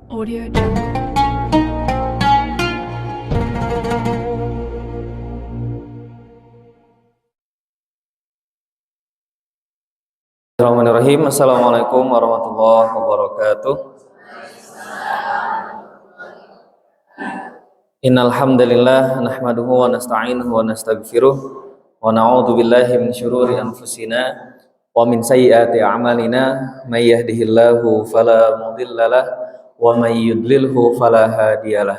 Audio Jungle. Bismillahirrahmanirrahim. Assalamualaikum warahmatullahi wabarakatuh. Innal hamdalillah nahmaduhu wa nasta'inuhu wa nastaghfiruh wa na'udzu billahi min syururi anfusina wa min sayyiati a'malina may yahdihillahu fala mudhillalah wa may yudlilhu fala hadiyalah.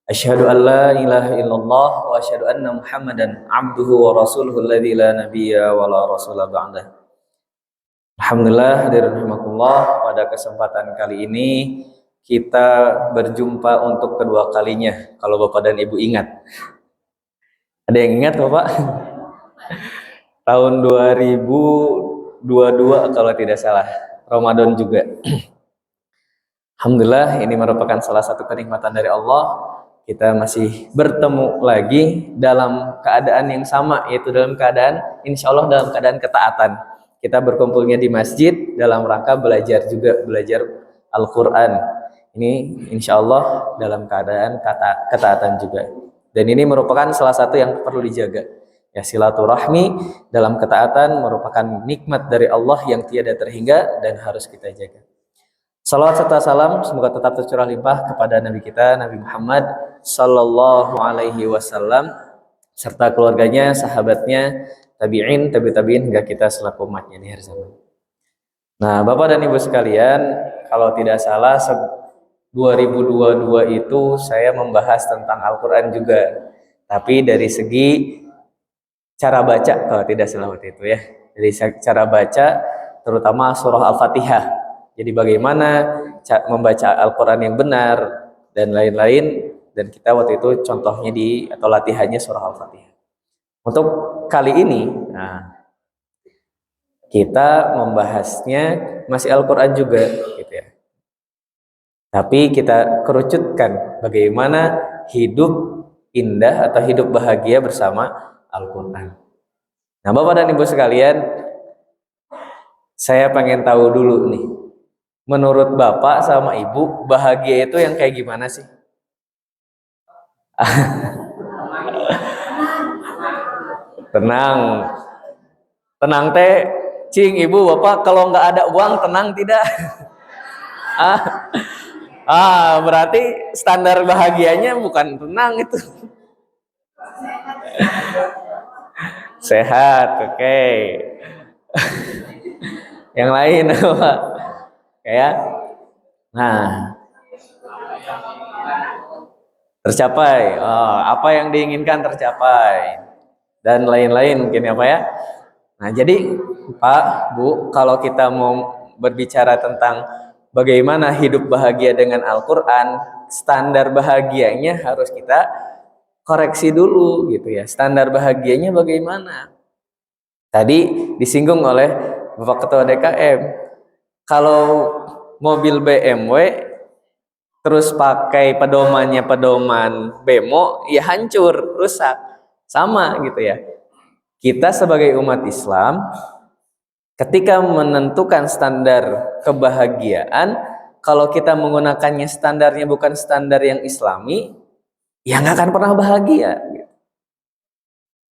Asyhadu an la ilaha illallah wa asyhadu anna Muhammadan 'abduhu wa rasuluhu alladzi la nabiyya wa la rasula ba'dah. Alhamdulillah, hadirin rahimakumullah, pada kesempatan kali ini kita berjumpa untuk kedua kalinya. Kalau Bapak dan Ibu ingat. Ada yang ingat Bapak? Tahun 2022 kalau tidak salah, Ramadan juga. Alhamdulillah, ini merupakan salah satu kenikmatan dari Allah. Kita masih bertemu lagi dalam keadaan yang sama, yaitu dalam keadaan, insya Allah dalam keadaan ketaatan. Kita berkumpulnya di masjid dalam rangka belajar Al-Quran. Ini insya Allah dalam keadaan ketaatan juga. Dan ini merupakan salah satu yang perlu dijaga. Ya, silaturahmi dalam ketaatan merupakan nikmat dari Allah yang tiada terhingga dan harus kita jaga. Salawat serta salam semoga tetap tercurah limpah kepada Nabi kita, Nabi Muhammad Sallallahu Alaihi Wasallam, serta keluarganya, sahabatnya, tabi'in, tabi'in hingga kita selaku umatnya di akhir zaman. Nah, Bapak dan Ibu sekalian, kalau tidak salah 2022 itu saya membahas tentang Al-Quran juga. Tapi dari segi cara baca, kalau tidak salah waktu itu ya. Dari cara baca, terutama surah Al-Fatihah. Jadi bagaimana membaca Al-Quran yang benar dan lain-lain. Dan kita waktu itu contohnya atau latihannya surah Al-Fatihah. Untuk kali ini, kita membahasnya masih Al-Quran juga, gitu ya. Tapi kita kerucutkan bagaimana hidup indah atau hidup bahagia bersama Al-Quran. Nah, Bapak dan Ibu sekalian, saya pengen tahu dulu nih, menurut Bapak sama Ibu, bahagia itu yang kayak gimana sih? Tenang teh, cing Ibu Bapak, kalau nggak ada uang tenang tidak? Berarti standar bahagianya bukan tenang itu. Sehat, oke. Yang lain apa? Kayak, tercapai. Apa yang diinginkan tercapai dan lain-lain mungkin ya Pak ya. Nah, jadi Pak, Bu, kalau kita mau berbicara tentang bagaimana hidup bahagia dengan Al-Quran, standar bahagianya harus kita koreksi dulu gitu ya. Standar bahagianya bagaimana? Tadi disinggung oleh Bapak Ketua DKM, kalau mobil BMW terus pakai pedoman bemo, ya hancur, rusak. Sama gitu ya. Kita sebagai umat Islam, ketika menentukan standar kebahagiaan, kalau kita menggunakannya standarnya bukan standar yang Islami, ya nggak akan pernah bahagia.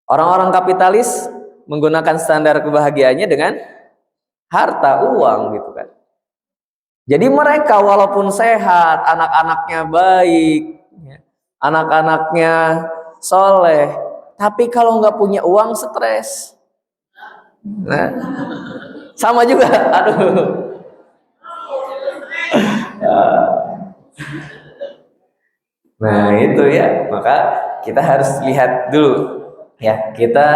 Orang-orang kapitalis menggunakan standar kebahagiaannya dengan harta, uang gitu kan. Jadi mereka walaupun sehat, anak-anaknya baik, anak-anaknya soleh, tapi kalau nggak punya uang stres. Nah, sama juga, Nah itu ya, maka kita harus lihat dulu ya. Kita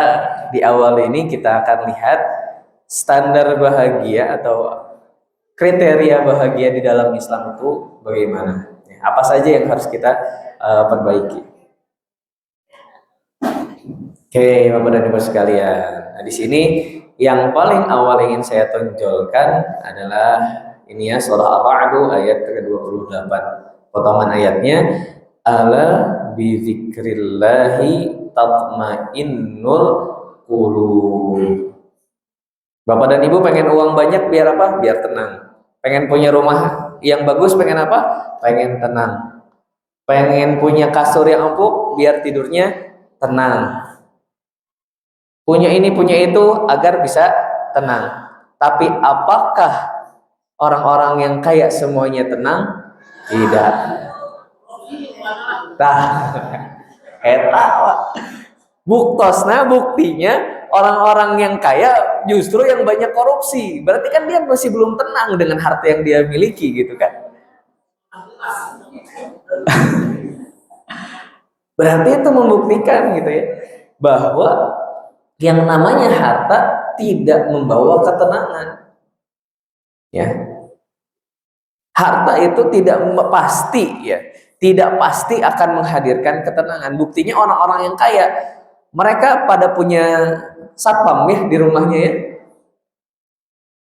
di awal ini kita akan lihat standar bahagia atau kriteria bahagia di dalam Islam itu bagaimana. Apa saja yang harus kita perbaiki. Oke, Bapak dan Ibu sekalian. Nah, di sini yang paling awal ingin saya tonjolkan adalah ini ya, surah Ar-Ra'd ayat ke-28. Potongan ayatnya, ala bizikrillahi tatmainnul qulub. Bapak dan Ibu pengen uang banyak biar apa? Biar tenang. Pengen punya rumah yang bagus pengen apa? Pengen tenang. Pengen punya kasur yang empuk biar tidurnya tenang. Punya ini, punya itu agar bisa tenang. Tapi apakah orang-orang yang kaya semuanya tenang? Tidak. Tah, eta buktosna buktinya orang-orang yang kaya justru yang banyak korupsi. Berarti kan dia masih belum tenang dengan harta yang dia miliki gitu kan. Berarti itu membuktikan gitu ya bahwa yang namanya harta tidak membawa ketenangan. Ya. Harta itu tidak pasti ya, tidak pasti akan menghadirkan ketenangan. Buktinya orang-orang yang kaya, mereka pada punya satpam ya di rumahnya ya.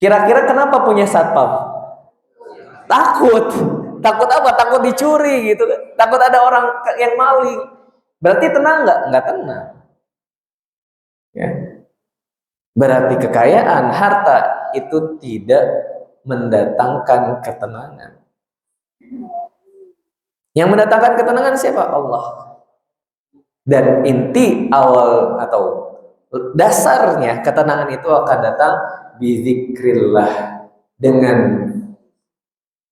Kira-kira kenapa punya satpam? Takut. Takut apa? Takut dicuri gitu. Takut ada orang yang maling. Berarti tenang nggak? Nggak tenang. Ya. Berarti kekayaan, harta itu tidak mendatangkan ketenangan. Yang mendatangkan ketenangan siapa? Allah. Dan inti awal atau dasarnya ketenangan itu akan datang bizikrillah, dengan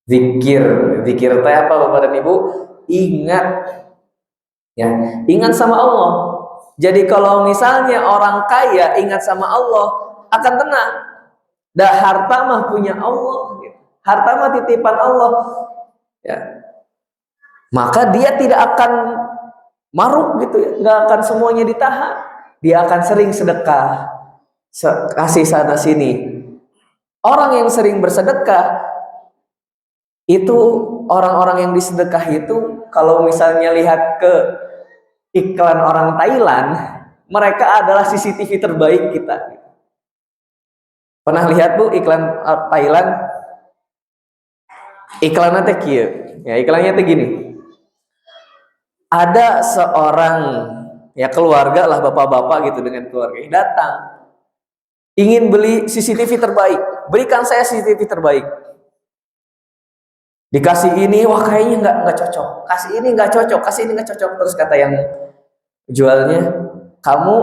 zikir. Zikir itu apa Bapak dan Ibu? Ingat. Ya, ingat sama Allah. Jadi kalau misalnya orang kaya ingat sama Allah, akan tenang. Dah harta mah punya Allah, gitu. Harta mah titipan Allah. Ya. Maka dia tidak akan maruk gitu ya, nggak akan semuanya ditahan. Dia akan sering sedekah, kasih sana sini. Orang yang sering bersedekah itu, orang-orang yang disedekah itu, kalau misalnya lihat ke iklan orang Thailand, mereka adalah CCTV terbaik kita. Pernah lihat Bu iklan Thailand? Iklannya teh kieu. Ya, iklannya teh gini. Ada seorang ya keluarga lah, bapak-bapak gitu dengan keluarga datang ingin beli CCTV terbaik. Berikan saya CCTV terbaik. Dikasih ini, wah kayaknya nggak cocok. Kasih ini nggak cocok, kasih ini nggak cocok. Terus kata yang jualnya, kamu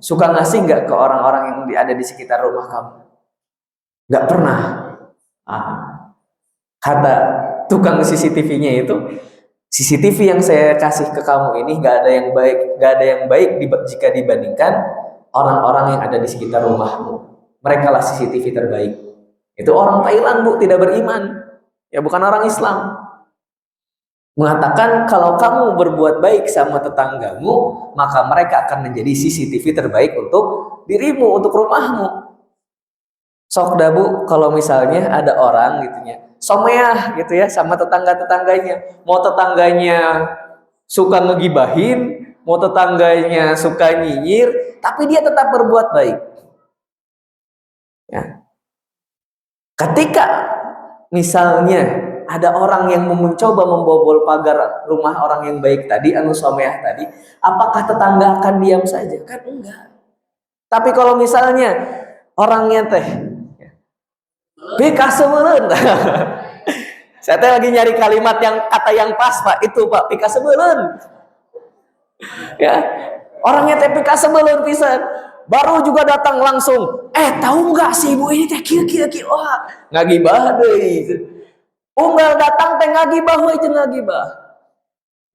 suka ngasih nggak ke orang-orang yang ada di sekitar rumah kamu? Nggak pernah. Kata tukang CCTV-nya itu, CCTV yang saya kasih ke kamu ini nggak ada yang baik, nggak ada yang baik jika dibandingkan orang-orang yang ada di sekitar rumahmu. Mereka lah CCTV terbaik. Itu orang Thailand Bu, tidak beriman. Ya bukan orang Islam. Mengatakan kalau kamu berbuat baik sama tetanggamu, maka mereka akan menjadi CCTV terbaik untuk dirimu, untuk rumahmu. Sok dah Bu, kalau misalnya ada orang gitu ya, someah gitu ya sama tetangga-tetangganya. Mau tetangganya suka ngegibahin, mau tetangganya suka nyinyir, tapi dia tetap berbuat baik. Ya. Ketika misalnya ada orang yang mencoba membobol pagar rumah orang yang baik tadi, anu someah tadi, apakah tetangga akan diam saja? Kan enggak. Tapi kalau misalnya orangnya teh pika sebelen. Saya teh lagi nyari kalimat yang kata yang pas Pak, itu Pak, pika sebelen. Ya, orangnya teh pika sebelen pisan. Baru juga datang langsung, tahu nggak sih ibu ini teh kieu wah ngagibah deui. Unggal datang teh ngagibah we jeung ngagibah.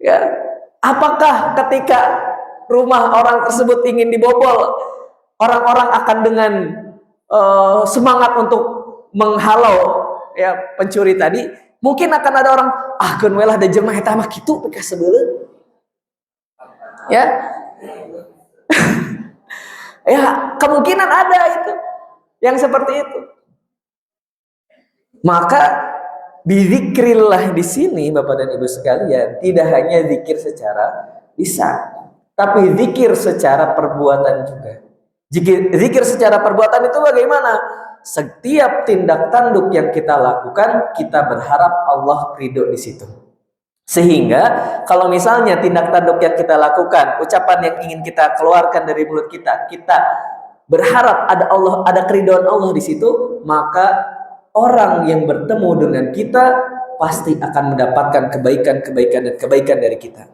Ya, apakah ketika rumah orang tersebut ingin dibobol, orang-orang akan dengan semangat untuk menghalau ya pencuri tadi? Mungkin akan ada orang, keun we lah da jelema eta mah kitu pika sebeuleun. Ya. Ya, kemungkinan ada itu yang seperti itu. Maka bizikrillah di sini Bapak dan Ibu sekalian tidak hanya zikir secara lisan, tapi zikir secara perbuatan juga. Zikir secara perbuatan itu bagaimana? Setiap tindak tanduk yang kita lakukan, kita berharap Allah ridho di situ. Sehingga kalau misalnya tindak tanduk yang kita lakukan, ucapan yang ingin kita keluarkan dari mulut kita, kita berharap ada Allah, ada keridhaan Allah di situ, maka orang yang bertemu dengan kita pasti akan mendapatkan kebaikan-kebaikan dan kebaikan dari kita.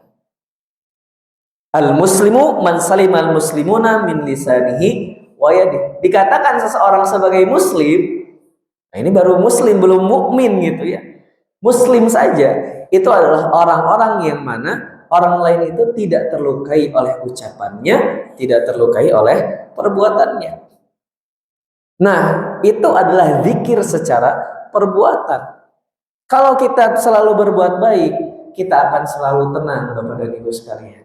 Al-muslimu man salimal muslimuna min lisanihi wa yadihi. Dikatakan seseorang sebagai muslim, nah ini baru muslim, belum mukmin gitu ya. Muslim saja itu adalah orang-orang yang mana orang lain itu tidak terlukai oleh ucapannya, tidak terlukai oleh perbuatannya. Nah, itu adalah zikir secara perbuatan. Kalau kita selalu berbuat baik, kita akan selalu tenang, Bapak dan Ibu sekalian.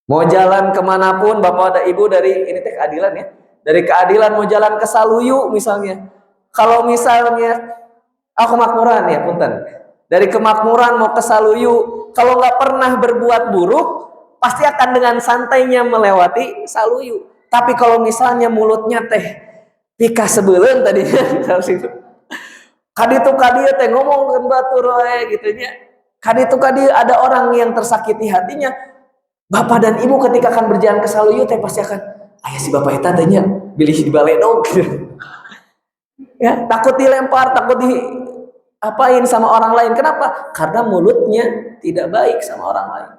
Mau jalan kemanapun, Bapak dan Ibu, dari ini teh keadilan ya, dari keadilan mau jalan ke Saluyu misalnya. Kalau misalnya aku makmuran ya, punten. Dari kemakmuran mau ke Saluyu, kalau nggak pernah berbuat buruk, pasti akan dengan santainya melewati Saluyu. Tapi kalau misalnya mulutnya teh pika sebelen tadinya, kaditu kadieu teh ngomong batur we gitu nya. Kaditu kadieu ada orang yang tersakiti hatinya. Bapak dan Ibu ketika akan berjalan ke Saluyu teh pasti akan, aya si bapak eta teh nya bilih di baledog gitu. Ya, takut dilempar, takut diapain sama orang lain. Kenapa? Karena mulutnya tidak baik sama orang lain.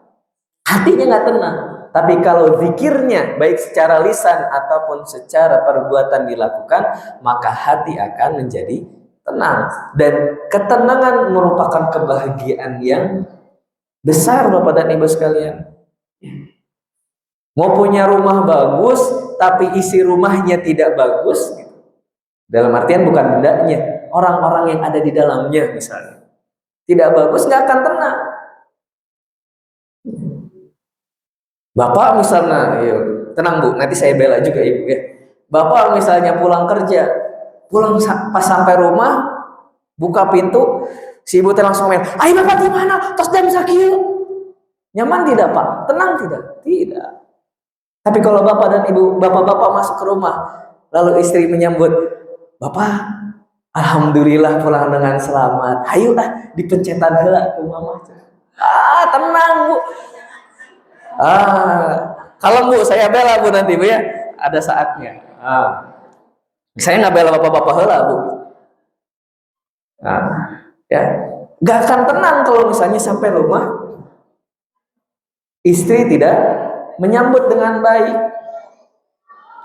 Hatinya nggak tenang. Tapi kalau zikirnya baik secara lisan ataupun secara perbuatan dilakukan, maka hati akan menjadi tenang. Dan ketenangan merupakan kebahagiaan yang besar, Bapak dan Ibu sekalian. Mau punya rumah bagus, tapi isi rumahnya tidak bagus, dalam artian bukan bendanya, orang-orang yang ada di dalamnya misalnya tidak bagus, nggak akan tenang. Bapak misalnya, tenang Bu, nanti saya bela juga Ibu ya. Bapak misalnya pulang kerja, pulang pas sampai rumah, buka pintu, si Ibu langsung main, ayo Bapak gimana? Tos jam sakieu. Nyaman tidak Pak? Tenang tidak? Tidak. Tapi kalau Bapak dan Ibu, Bapak-bapak masuk ke rumah, lalu istri menyambut, Bapak, alhamdulillah pulang dengan selamat. Hayu dipencetan heula ku mama. Tenang Bu. Kalau Bu, saya bela Bu nanti Bu ya. Ada saatnya. Saya nggak bela bapak-bapak heula Bu. Ya, nggak akan tenang kalau misalnya sampai rumah istri tidak menyambut dengan baik.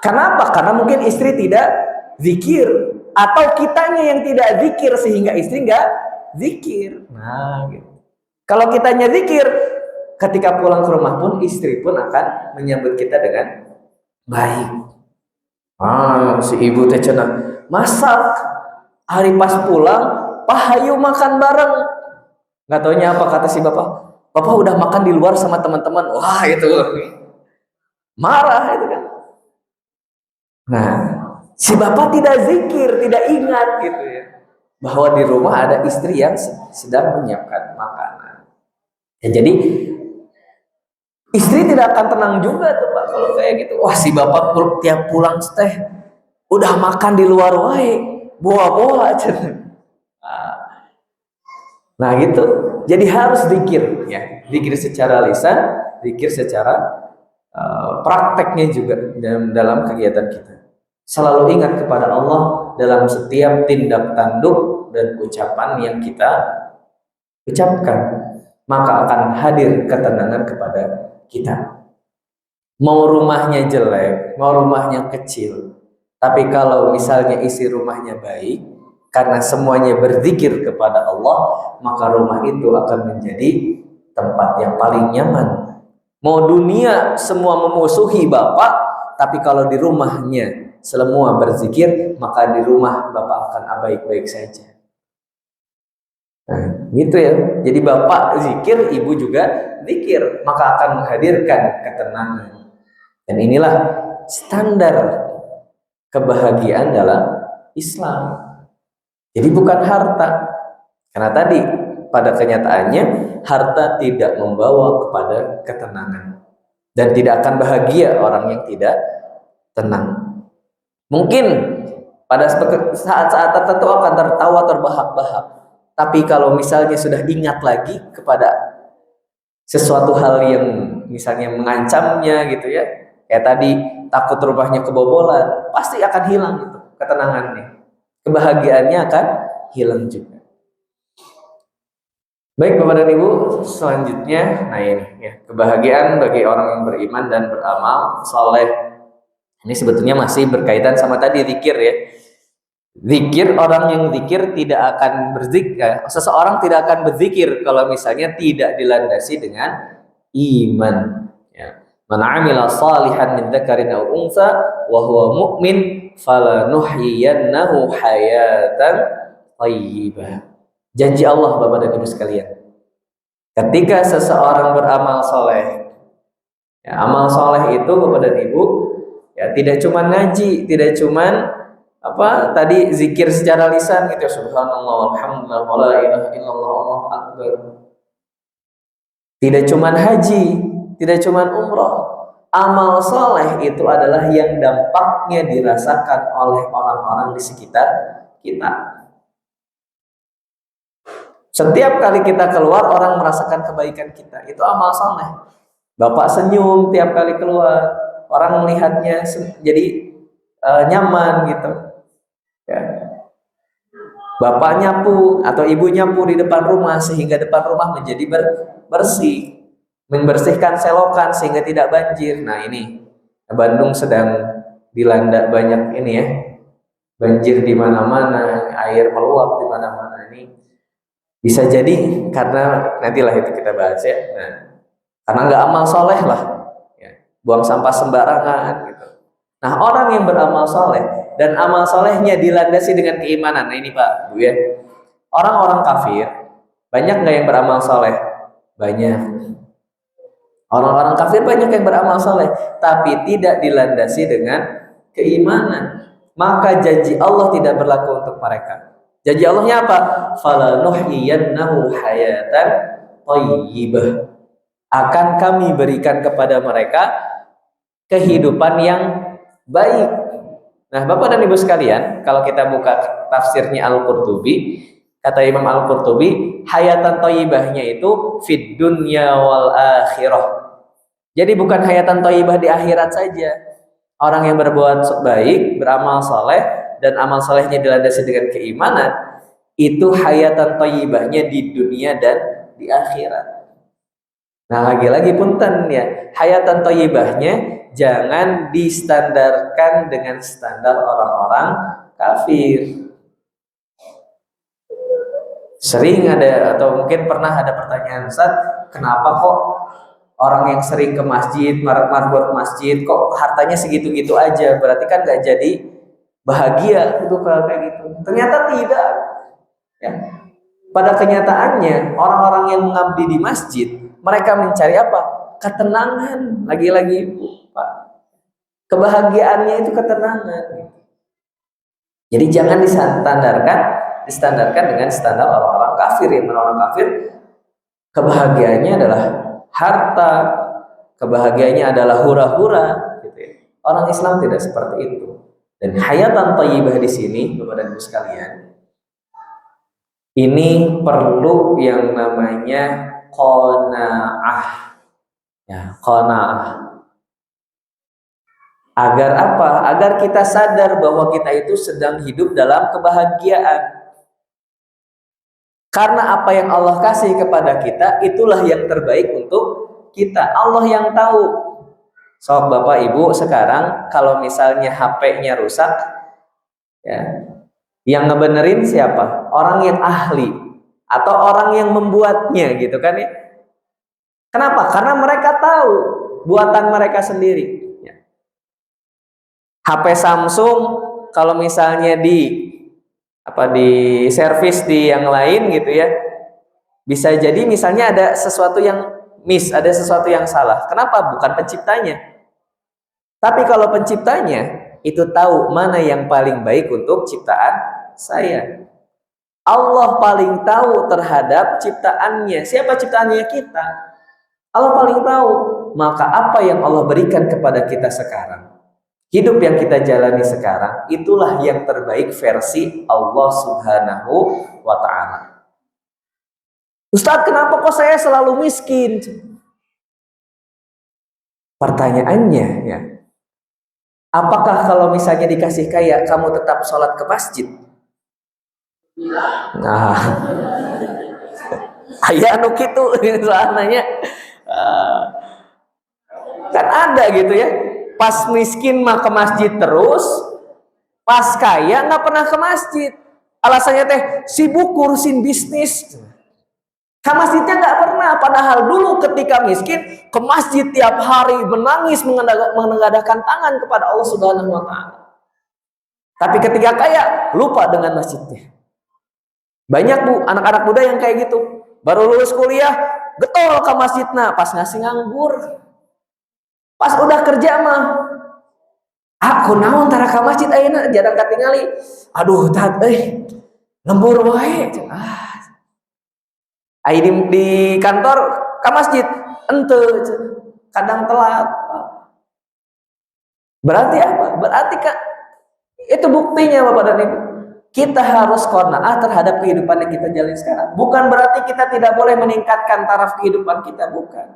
Kenapa? Karena mungkin istri tidak zikir, atau kitanya yang tidak zikir sehingga istri nggak zikir. Nah, gitu. Kalau kitanya zikir, ketika pulang ke rumah pun istri pun akan menyambut kita dengan baik. Si ibu teh cenah masak, hari pas pulang, Pak hayu makan bareng. Nggak taunya apa kata si bapak, Bapak udah makan di luar sama teman-teman. Wah itu marah itu kan. Nah, si bapak tidak zikir, tidak ingat gitu ya, bahwa di rumah ada istri yang sedang menyiapkan makanan. Ya, jadi istri tidak akan tenang juga tuh Pak kalau kayak gitu. Wah si bapak tiap pulang teh udah makan di luar wae, boa-boa aja. Nah gitu. Jadi harus zikir ya, zikir secara lisan, zikir secara prakteknya juga dalam kegiatan kita. Selalu ingat kepada Allah dalam setiap tindak tanduk dan ucapan yang kita ucapkan, maka akan hadir ketenangan kepada kita. Mau rumahnya jelek, mau rumahnya kecil, tapi kalau misalnya isi rumahnya baik, karena semuanya berzikir kepada Allah, maka rumah itu akan menjadi tempat yang paling nyaman. Mau dunia semua memusuhi Bapak, tapi kalau di rumahnya semua berzikir, maka di rumah Bapak akan baik-baik saja. Nah, gitu ya. Jadi Bapak zikir, Ibu juga zikir, maka akan menghadirkan ketenangan. Dan inilah standar kebahagiaan dalam Islam. Jadi bukan harta, karena tadi pada kenyataannya harta tidak membawa kepada ketenangan, dan tidak akan bahagia orang yang tidak tenang. Mungkin pada saat-saat tertentu akan tertawa terbahak-bahak, tapi kalau misalnya sudah ingat lagi kepada sesuatu hal yang misalnya mengancamnya gitu ya, kayak tadi takut rumahnya kebobolan, pasti akan hilang itu ketenangannya. Kebahagiaannya akan hilang juga. Baik Bapak dan Ibu, selanjutnya, nah ini ya, kebahagiaan bagi orang yang beriman dan beramal soleh. Ini sebetulnya masih berkaitan sama tadi zikir ya. Zikir, orang yang zikir tidak akan berzikir, seseorang tidak akan berzikir kalau misalnya tidak dilandasi dengan iman. Ya. Man 'amila shalihan min dzakarin aw unsa wa huwa mu'min falanuhyiyannahu hayatan thayyibah. Janji Allah Bapak dan Ibu sekalian. Ketika seseorang beramal soleh, ya, amal soleh itu Bapak dan Ibu, ya tidak cuma ngaji, tidak cuma apa tadi zikir secara lisan gitu, subhanallah, alhamdulillah, la ilaha illallah, Allahu akbar. Tidak cuma haji, tidak cuma umroh. Amal soleh itu adalah yang dampaknya dirasakan oleh orang-orang di sekitar kita. Setiap kali kita keluar, orang merasakan kebaikan kita. Itu amal soleh. Bapak senyum tiap kali keluar, orang melihatnya jadi nyaman gitu. Ya. Bapak nyapu atau ibu nyapu di depan rumah sehingga depan rumah menjadi bersih, membersihkan selokan sehingga tidak banjir. Nah ini Bandung sedang dilanda banyak ini ya, banjir di mana-mana, air meluap di mana-mana. Ini bisa jadi karena nantilah itu kita bahas ya. Nah, karena nggak amal soleh lah, ya, buang sampah sembarangan gitu. Nah orang yang beramal soleh dan amal solehnya dilandasi dengan keimanan. Nah ini Pak Bu ya, orang-orang kafir banyak nggak yang beramal soleh? Banyak. Orang-orang kafir banyak yang beramal soleh, tapi tidak dilandasi dengan keimanan. Maka janji Allah tidak berlaku untuk mereka. Janji Allahnya apa? Falanuhyiyannahu hayatan thayyibah. Akan kami berikan kepada mereka kehidupan yang baik. Nah, Bapak dan Ibu sekalian, kalau kita buka tafsirnya Al-Qurtubi, kata Imam Al-Qurtubi, hayatan thayyibahnya itu fid dunya wal akhirah. Jadi bukan hayatan thayyibah di akhirat saja. Orang yang berbuat baik, beramal soleh, dan amal solehnya dilandasi dengan keimanan, itu hayatan thayyibahnya di dunia dan di akhirat. Nah lagi-lagi punten ya, hayatan thayyibahnya jangan distandarkan dengan standar orang-orang kafir. Sering ada atau mungkin pernah ada pertanyaan, Ustaz, kenapa kok orang yang sering ke masjid, marbot masjid, kok hartanya segitu-gitu aja? Berarti kan gak jadi bahagia itu kalau kayak gitu. Ternyata tidak. Ya. Pada kenyataannya orang-orang yang mengabdi di masjid, mereka mencari apa? Ketenangan. Lagi-lagi Pak, kebahagiaannya itu ketenangan. Jadi jangan distandarkan dengan standar orang-orang kafir. Yang orang kafir kebahagiaannya adalah harta, kebahagiaannya adalah hura-hura gitu ya. Orang Islam tidak seperti itu. Dan hayatan thayyibah di sini Bapak dan Ibu sekalian, ini perlu yang namanya qanaah. Ya, qanaah. Agar apa? Agar kita sadar bahwa kita itu sedang hidup dalam kebahagiaan. Karena apa yang Allah kasih kepada kita, itulah yang terbaik untuk kita. Allah yang tahu. So, Bapak Ibu sekarang kalau misalnya HP-nya rusak, ya, yang ngebenerin siapa? Orang yang ahli atau orang yang membuatnya gitu kan ya. Kenapa? Karena mereka tahu buatan mereka sendiri. Ya. HP Samsung kalau misalnya di servis di yang lain gitu ya, bisa jadi misalnya ada sesuatu yang miss, ada sesuatu yang salah. Kenapa? Bukan penciptanya. Tapi kalau penciptanya itu tahu mana yang paling baik untuk ciptaan saya. Allah paling tahu terhadap ciptaannya. Siapa ciptaannya? Kita. Allah paling tahu. Maka apa yang Allah berikan kepada kita sekarang, hidup yang kita jalani sekarang, itulah yang terbaik versi Allah Subhanahu wa ta'ala. Ustadz, kenapa kok saya selalu miskin? Pertanyaannya ya, apakah kalau misalnya dikasih kaya, kamu tetap sholat ke masjid? Nah, aya anu kitu soalnya kan ada gitu ya, pas miskin mah ke masjid terus, pas kaya nggak pernah ke masjid, alasannya teh sibuk ngurusin bisnis. Ke masjidnya nggak pernah, padahal dulu ketika miskin ke masjid tiap hari menangis menengadahkan tangan kepada Allah Subhanahu wa taala. Tapi ketika kaya lupa dengan masjidnya. Banyak Bu anak-anak muda yang kayak gitu. Baru lulus kuliah getol ke masjidnya, pas ngasih nganggur. Pas udah kerja mah aku naon tara ka masjid ayeuna jarang katingali. Aduh tat lembur wae. Di kantor ke masjid ente kadang telat. Berarti apa? Berarti Kak, itu buktinya Bapak dan Ibu. Kita harus qanaah terhadap kehidupan yang kita jalani sekarang. Bukan berarti kita tidak boleh meningkatkan taraf kehidupan kita, bukan.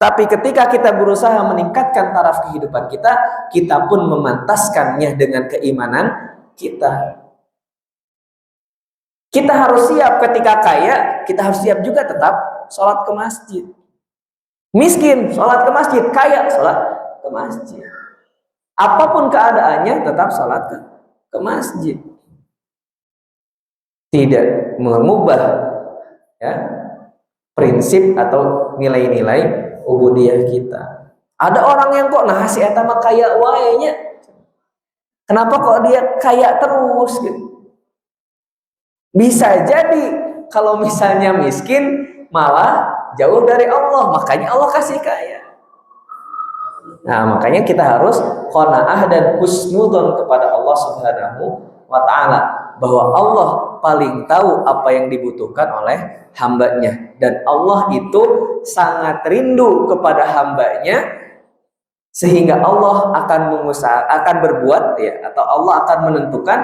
Tapi ketika kita berusaha meningkatkan taraf kehidupan kita, kita pun memantaskannya dengan keimanan kita. Kita harus siap ketika kaya, kita harus siap juga tetap sholat ke masjid. Miskin, sholat ke masjid. Kaya, sholat ke masjid. Apapun keadaannya, tetap sholat ke masjid. Tidak mengubah ya, prinsip atau nilai-nilai ubudiyah kita. Ada orang yang kok nah si eta mah kaya wae nya. Kenapa kok dia kaya terus gitu? Bisa jadi kalau misalnya miskin malah jauh dari Allah, makanya Allah kasih kaya. Nah, makanya kita harus qanaah dan husnudzon kepada Allah Subhanahu wa taala bahwa Allah paling tahu apa yang dibutuhkan oleh hambanya, dan Allah itu sangat rindu kepada hambanya sehingga Allah akan berbuat ya, atau Allah akan menentukan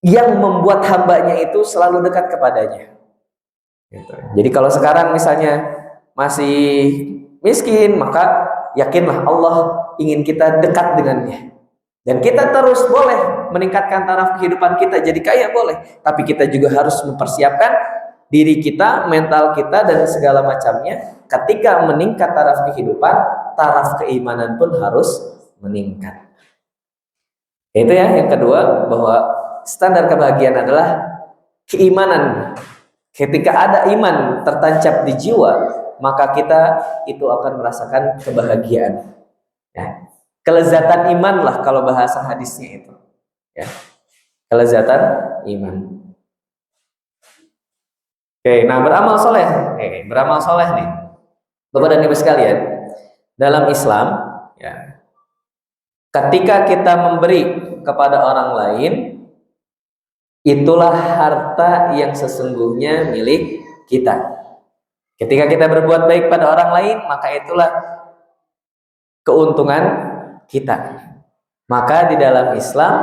yang membuat hambanya itu selalu dekat kepadanya gitu. Jadi kalau sekarang misalnya masih miskin, maka yakinlah Allah ingin kita dekat dengannya, dan kita terus boleh meningkatkan taraf kehidupan kita jadi kaya boleh, tapi kita juga harus mempersiapkan diri kita, mental kita, dan segala macamnya. Ketika meningkat taraf kehidupan, taraf keimanan pun harus meningkat. Itu ya yang kedua, bahwa standar kebahagiaan adalah keimanan. Ketika ada iman tertancap di jiwa, maka kita itu akan merasakan kebahagiaan ya. Kelezatan iman lah kalau bahasa hadisnya itu ya. Kelezatan iman. Oke, nah beramal soleh. Beramal soleh nih Bapak dan Ibu sekalian, dalam Islam ya, ketika kita memberi kepada orang lain, itulah harta yang sesungguhnya milik kita. Ketika kita berbuat baik pada orang lain, maka itulah keuntungan kita. Maka di dalam Islam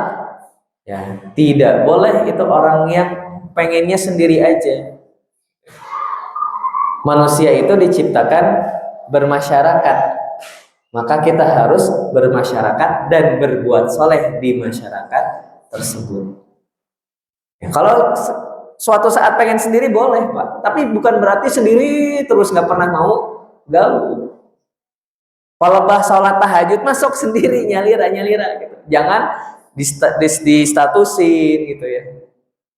ya, tidak boleh itu orang yang pengennya sendiri aja. Manusia itu diciptakan bermasyarakat, maka kita harus bermasyarakat dan berbuat soleh di masyarakat tersebut. Ya, kalau suatu saat pengen sendiri boleh Pak, tapi bukan berarti sendiri terus nggak pernah mau gaul. Kalau bah sholat tahajud masuk sendiri nyalira gitu. Jangan di statusin gitu ya.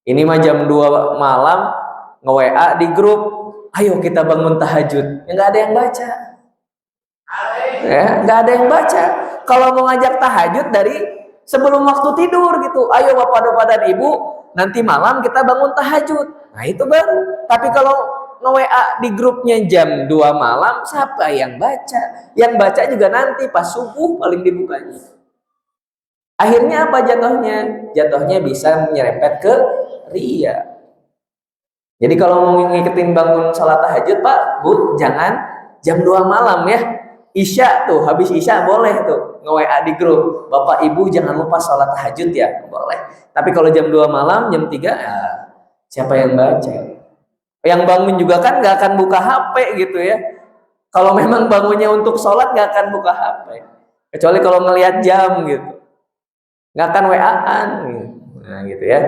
Ini mah jam 2 malam nge-WA di grup, ayo kita bangun tahajud. Ya nggak ada yang baca. Ya, nggak ada yang baca. Kalau mau ngajak tahajud dari sebelum waktu tidur gitu. Ayo Bapak dan Ibu, nanti malam kita bangun tahajud. Nah itu baru. Tapi kalau nge-WA di grupnya jam 2 malam, siapa yang baca? Yang baca juga nanti pas subuh paling dibukanya. Akhirnya apa jatuhnya? Jatuhnya bisa menyerempet ke ria. Jadi kalau mau ngikutin bangun sholat tahajud Pak, Bu, jangan jam 2 malam ya. Isya tuh, habis Isya boleh tuh nge-WA di grup. Bapak Ibu jangan lupa sholat tahajud ya, boleh. Tapi kalau jam 2 malam, jam 3 ya siapa yang baca? Yang bangun juga kan gak akan buka HP gitu ya. Kalau memang bangunnya untuk sholat gak akan buka HP, kecuali kalau ngelihat jam gitu, gak akan WA-an. Nah gitu ya.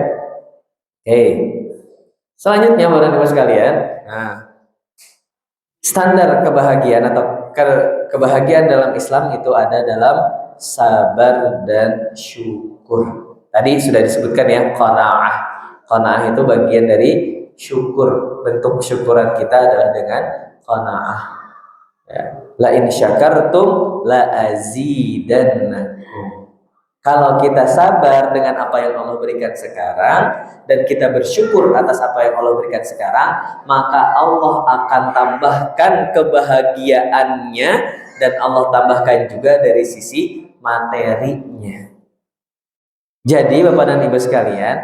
Selanjutnya Bapak dan Ibu sekalian, nah, standar kebahagiaan atau kebahagiaan dalam Islam itu ada dalam sabar dan syukur. Tadi sudah disebutkan ya, qanaah. Qanaah itu bagian dari syukur. Bentuk syukuran kita adalah dengan qanaah. Ya. La in syakartum la azidannakum. Kalau kita sabar dengan apa yang Allah berikan sekarang dan kita bersyukur atas apa yang Allah berikan sekarang, maka Allah akan tambahkan kebahagiaannya dan Allah tambahkan juga dari sisi materinya. Jadi Bapak dan Ibu sekalian,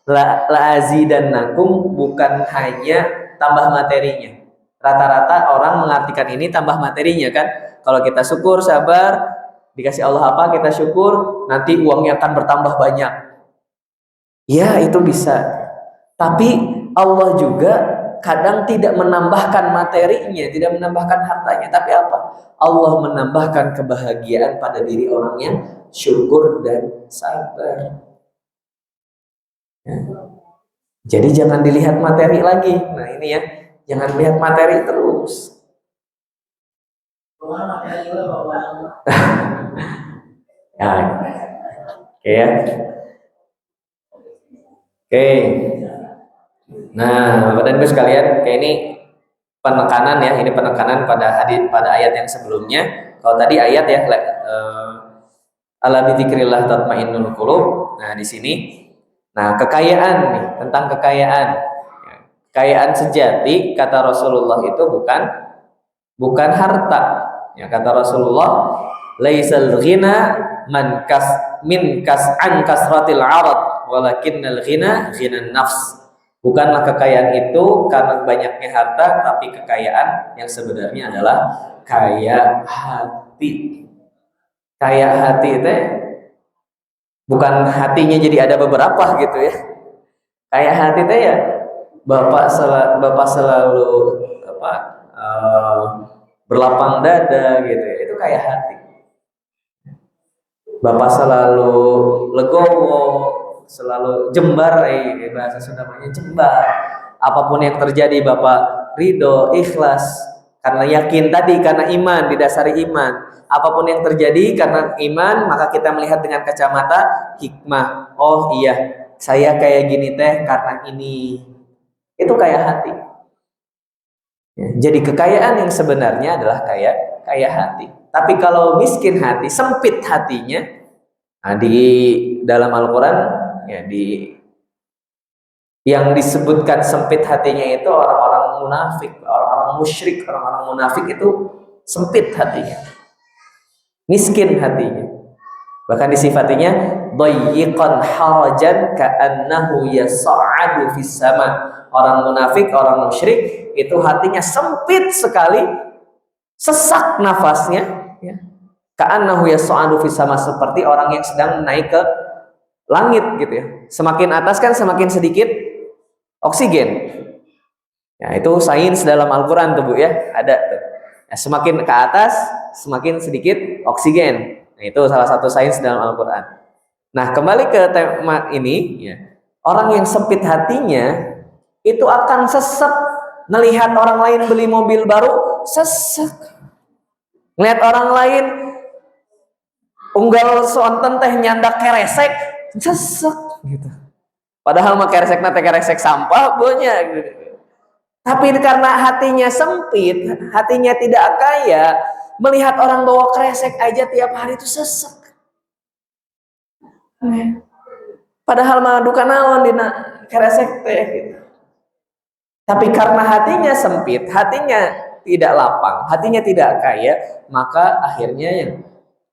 la azidannakum bukan hanya tambah materinya. Rata-rata orang mengartikan ini tambah materinya kan. Kalau kita syukur, sabar, dikasih Allah apa, kita syukur, nanti uangnya akan bertambah banyak. Ya, itu bisa. Tapi Allah juga kadang tidak menambahkan materinya, tidak menambahkan hartanya. Tapi apa? Allah menambahkan kebahagiaan pada diri orang yang syukur dan sabar. Ya. Jadi jangan dilihat materi lagi. Nah ini ya, jangan lihat materi terus. Ya. Oke ya. Oke. Nah, Bapak dan Ibu sekalian, kayak ini penekanan ya, ini penekanan pada ayat yang sebelumnya. Kalau tadi ayat ya, ala bidzikrillah tatmainnul qulub. Nah, di sini nah, kekayaan nih, tentang kekayaan. Kekayaan sejati kata Rasulullah itu bukan harta. Ya, kata Rasulullah, laisal ghina min kas'an kasratil 'arad, walakinnal ghina ghinan nafs. Bukanlah kekayaan itu karena banyaknya harta, tapi kekayaan yang sebenarnya adalah kaya hati. Kaya hati itu bukan hatinya jadi ada beberapa gitu ya. Kaya hati itu ya Bapak selalu berlapang dada gitu ya. Itu kaya hati. Bapak selalu legowo, selalu jembar, bahasa Sundanya jembar. Apapun yang terjadi Bapak ridho, ikhlas, karena yakin tadi, karena iman, didasari iman. Apapun yang terjadi karena iman, maka kita melihat dengan kacamata hikmah. Oh iya, saya kayak gini teh karena ini. Itu kaya hati. Ya, jadi kekayaan yang sebenarnya adalah kaya hati. Tapi kalau miskin hati, sempit hatinya, nah di dalam Al-Quran ya yang disebutkan sempit hatinya itu orang-orang munafik, orang-orang musyrik, orang-orang munafik itu sempit hatinya, miskin hatinya. Bahkan disifatinya dayyiqan harajan ka'annahu yas'adu fis sama. Orang munafik, orang musyrik itu hatinya sempit sekali, sesak nafasnya, ya. Ka'annahu yas'adu fis sama, seperti orang yang sedang naik ke langit gitu ya. Semakin atas kan semakin sedikit oksigen. Ya, itu sains dalam Al-Qur'an tuh Bu ya, ada tuh. Ya, semakin ke atas semakin sedikit oksigen. Nah, itu salah satu sains dalam Al-Qur'an. Nah, kembali ke tema ini ya. Orang yang sempit hatinya itu akan sesek. Melihat orang lain beli mobil baru, sesek. Melihat orang lain unggal sonten teh nyandak keresek, sesek gitu. Padahal mah keresek teh keresek sampah punya gitu. Tapi karena hatinya sempit, hatinya tidak kaya, melihat orang bawa keresek aja tiap hari itu sesek. Padahal mah duka naon dina keresek teh gitu. Tapi karena hatinya sempit, hatinya tidak lapang, hatinya tidak kaya, maka akhirnya yang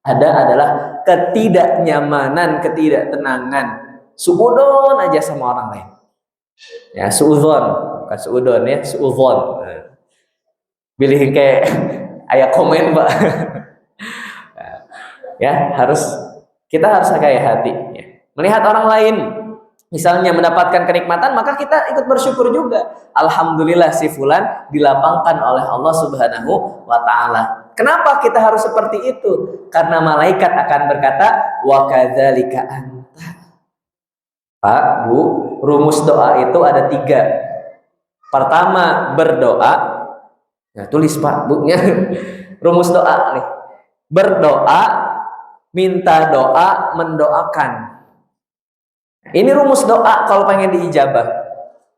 ada adalah ketidaknyamanan, ketidaktenangan, suudon aja sama orang lain. Ya, suudzon, bukan suudon ya, suudzon. Pilih kayak ayat komen, Pak. Ya, kita harus kaya hati. Ya. Melihat orang lain misalnya mendapatkan kenikmatan, maka kita ikut bersyukur juga. Alhamdulillah si fulan dilapangkan oleh Allah Subhanahu wa taala. Kenapa kita harus seperti itu? Karena malaikat akan berkata, wa kadzalika anta. Pak, Bu, rumus doa itu ada 3. Pertama, berdoa. Nah, tulis Pak bukunya. Rumus doa nih. Berdoa, minta doa, mendoakan. Ini rumus doa kalau pengen diijabah.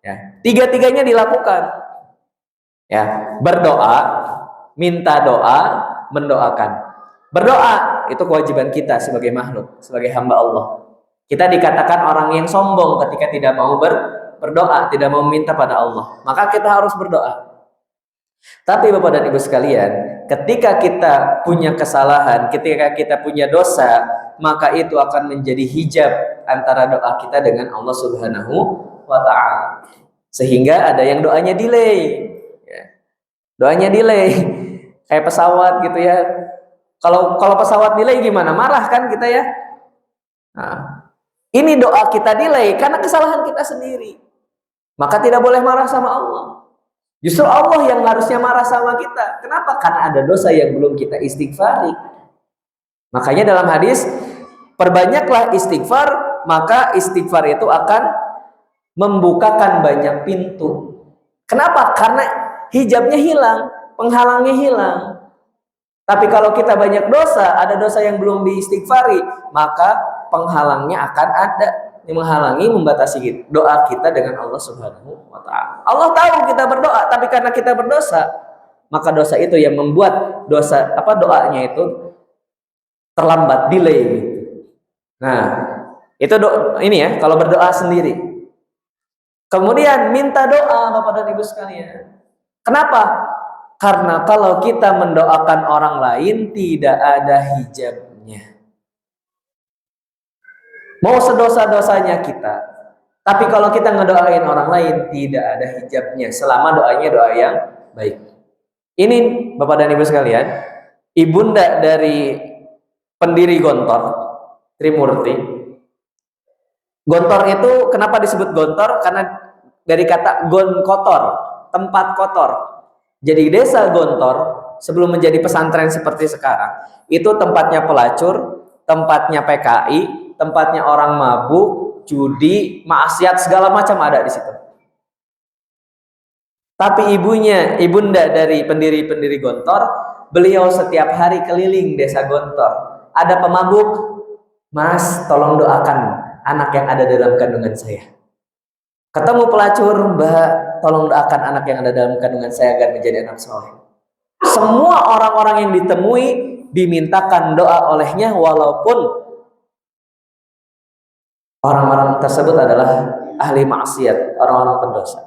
Ya, tiga-tiganya dilakukan. Ya, berdoa, minta doa, mendoakan. Berdoa itu kewajiban kita sebagai makhluk, sebagai hamba Allah. Kita dikatakan orang yang sombong ketika tidak mau berdoa, tidak mau meminta pada Allah. Maka kita harus berdoa. Tapi Bapak dan Ibu sekalian, ketika kita punya kesalahan, ketika kita punya dosa, maka itu akan menjadi hijab antara doa kita dengan Allah Subhanahu wa Ta'ala. Sehingga ada yang doanya delay. Doanya delay. Kayak pesawat gitu ya. Kalau pesawat delay gimana? Marah kan kita ya? Nah, ini doa kita delay karena kesalahan kita sendiri. Maka tidak boleh marah sama Allah. Justru Allah yang harusnya marah sama kita. Kenapa? Karena ada dosa yang belum kita istighfari. Makanya dalam hadis, perbanyaklah istighfar, maka istighfar itu akan membukakan banyak pintu. Kenapa? Karena hijabnya hilang, penghalangnya hilang. Tapi kalau kita banyak dosa, ada dosa yang belum diistighfari, maka penghalangnya akan ada. Yang menghalangi, membatasi doa kita dengan Allah Subhanahu wa Ta'ala. Allah tahu kita berdoa, tapi karena kita berdosa, maka dosa itu yang membuat doanya itu terlambat, delay. Nah, itu ini ya kalau berdoa sendiri. Kemudian minta doa Bapak dan Ibu sekalian. Kenapa? Karena kalau kita mendoakan orang lain tidak ada hijabnya. Mau sedosa-dosanya kita, tapi kalau kita ngedoain orang lain tidak ada hijabnya selama doanya doa yang baik. Ini Bapak dan Ibu sekalian, ibunda dari pendiri Gontor, Trimurti. Gontor itu kenapa disebut Gontor? Karena dari kata gon kotor, tempat kotor. Jadi desa Gontor sebelum menjadi pesantren seperti sekarang, itu tempatnya pelacur, tempatnya PKI, tempatnya orang mabuk, judi, maksiat segala macam ada di situ. Tapi ibunda dari pendiri Gontor, beliau setiap hari keliling desa Gontor. Ada pemabuk, Mas, tolong doakan anak yang ada dalam kandungan saya. Ketemu pelacur, Mbak, tolong doakan anak yang ada dalam kandungan saya agar menjadi anak soleh. Semua orang-orang yang ditemui dimintakan doa olehnya, walaupun orang-orang tersebut adalah ahli maksiat, orang-orang pendosa.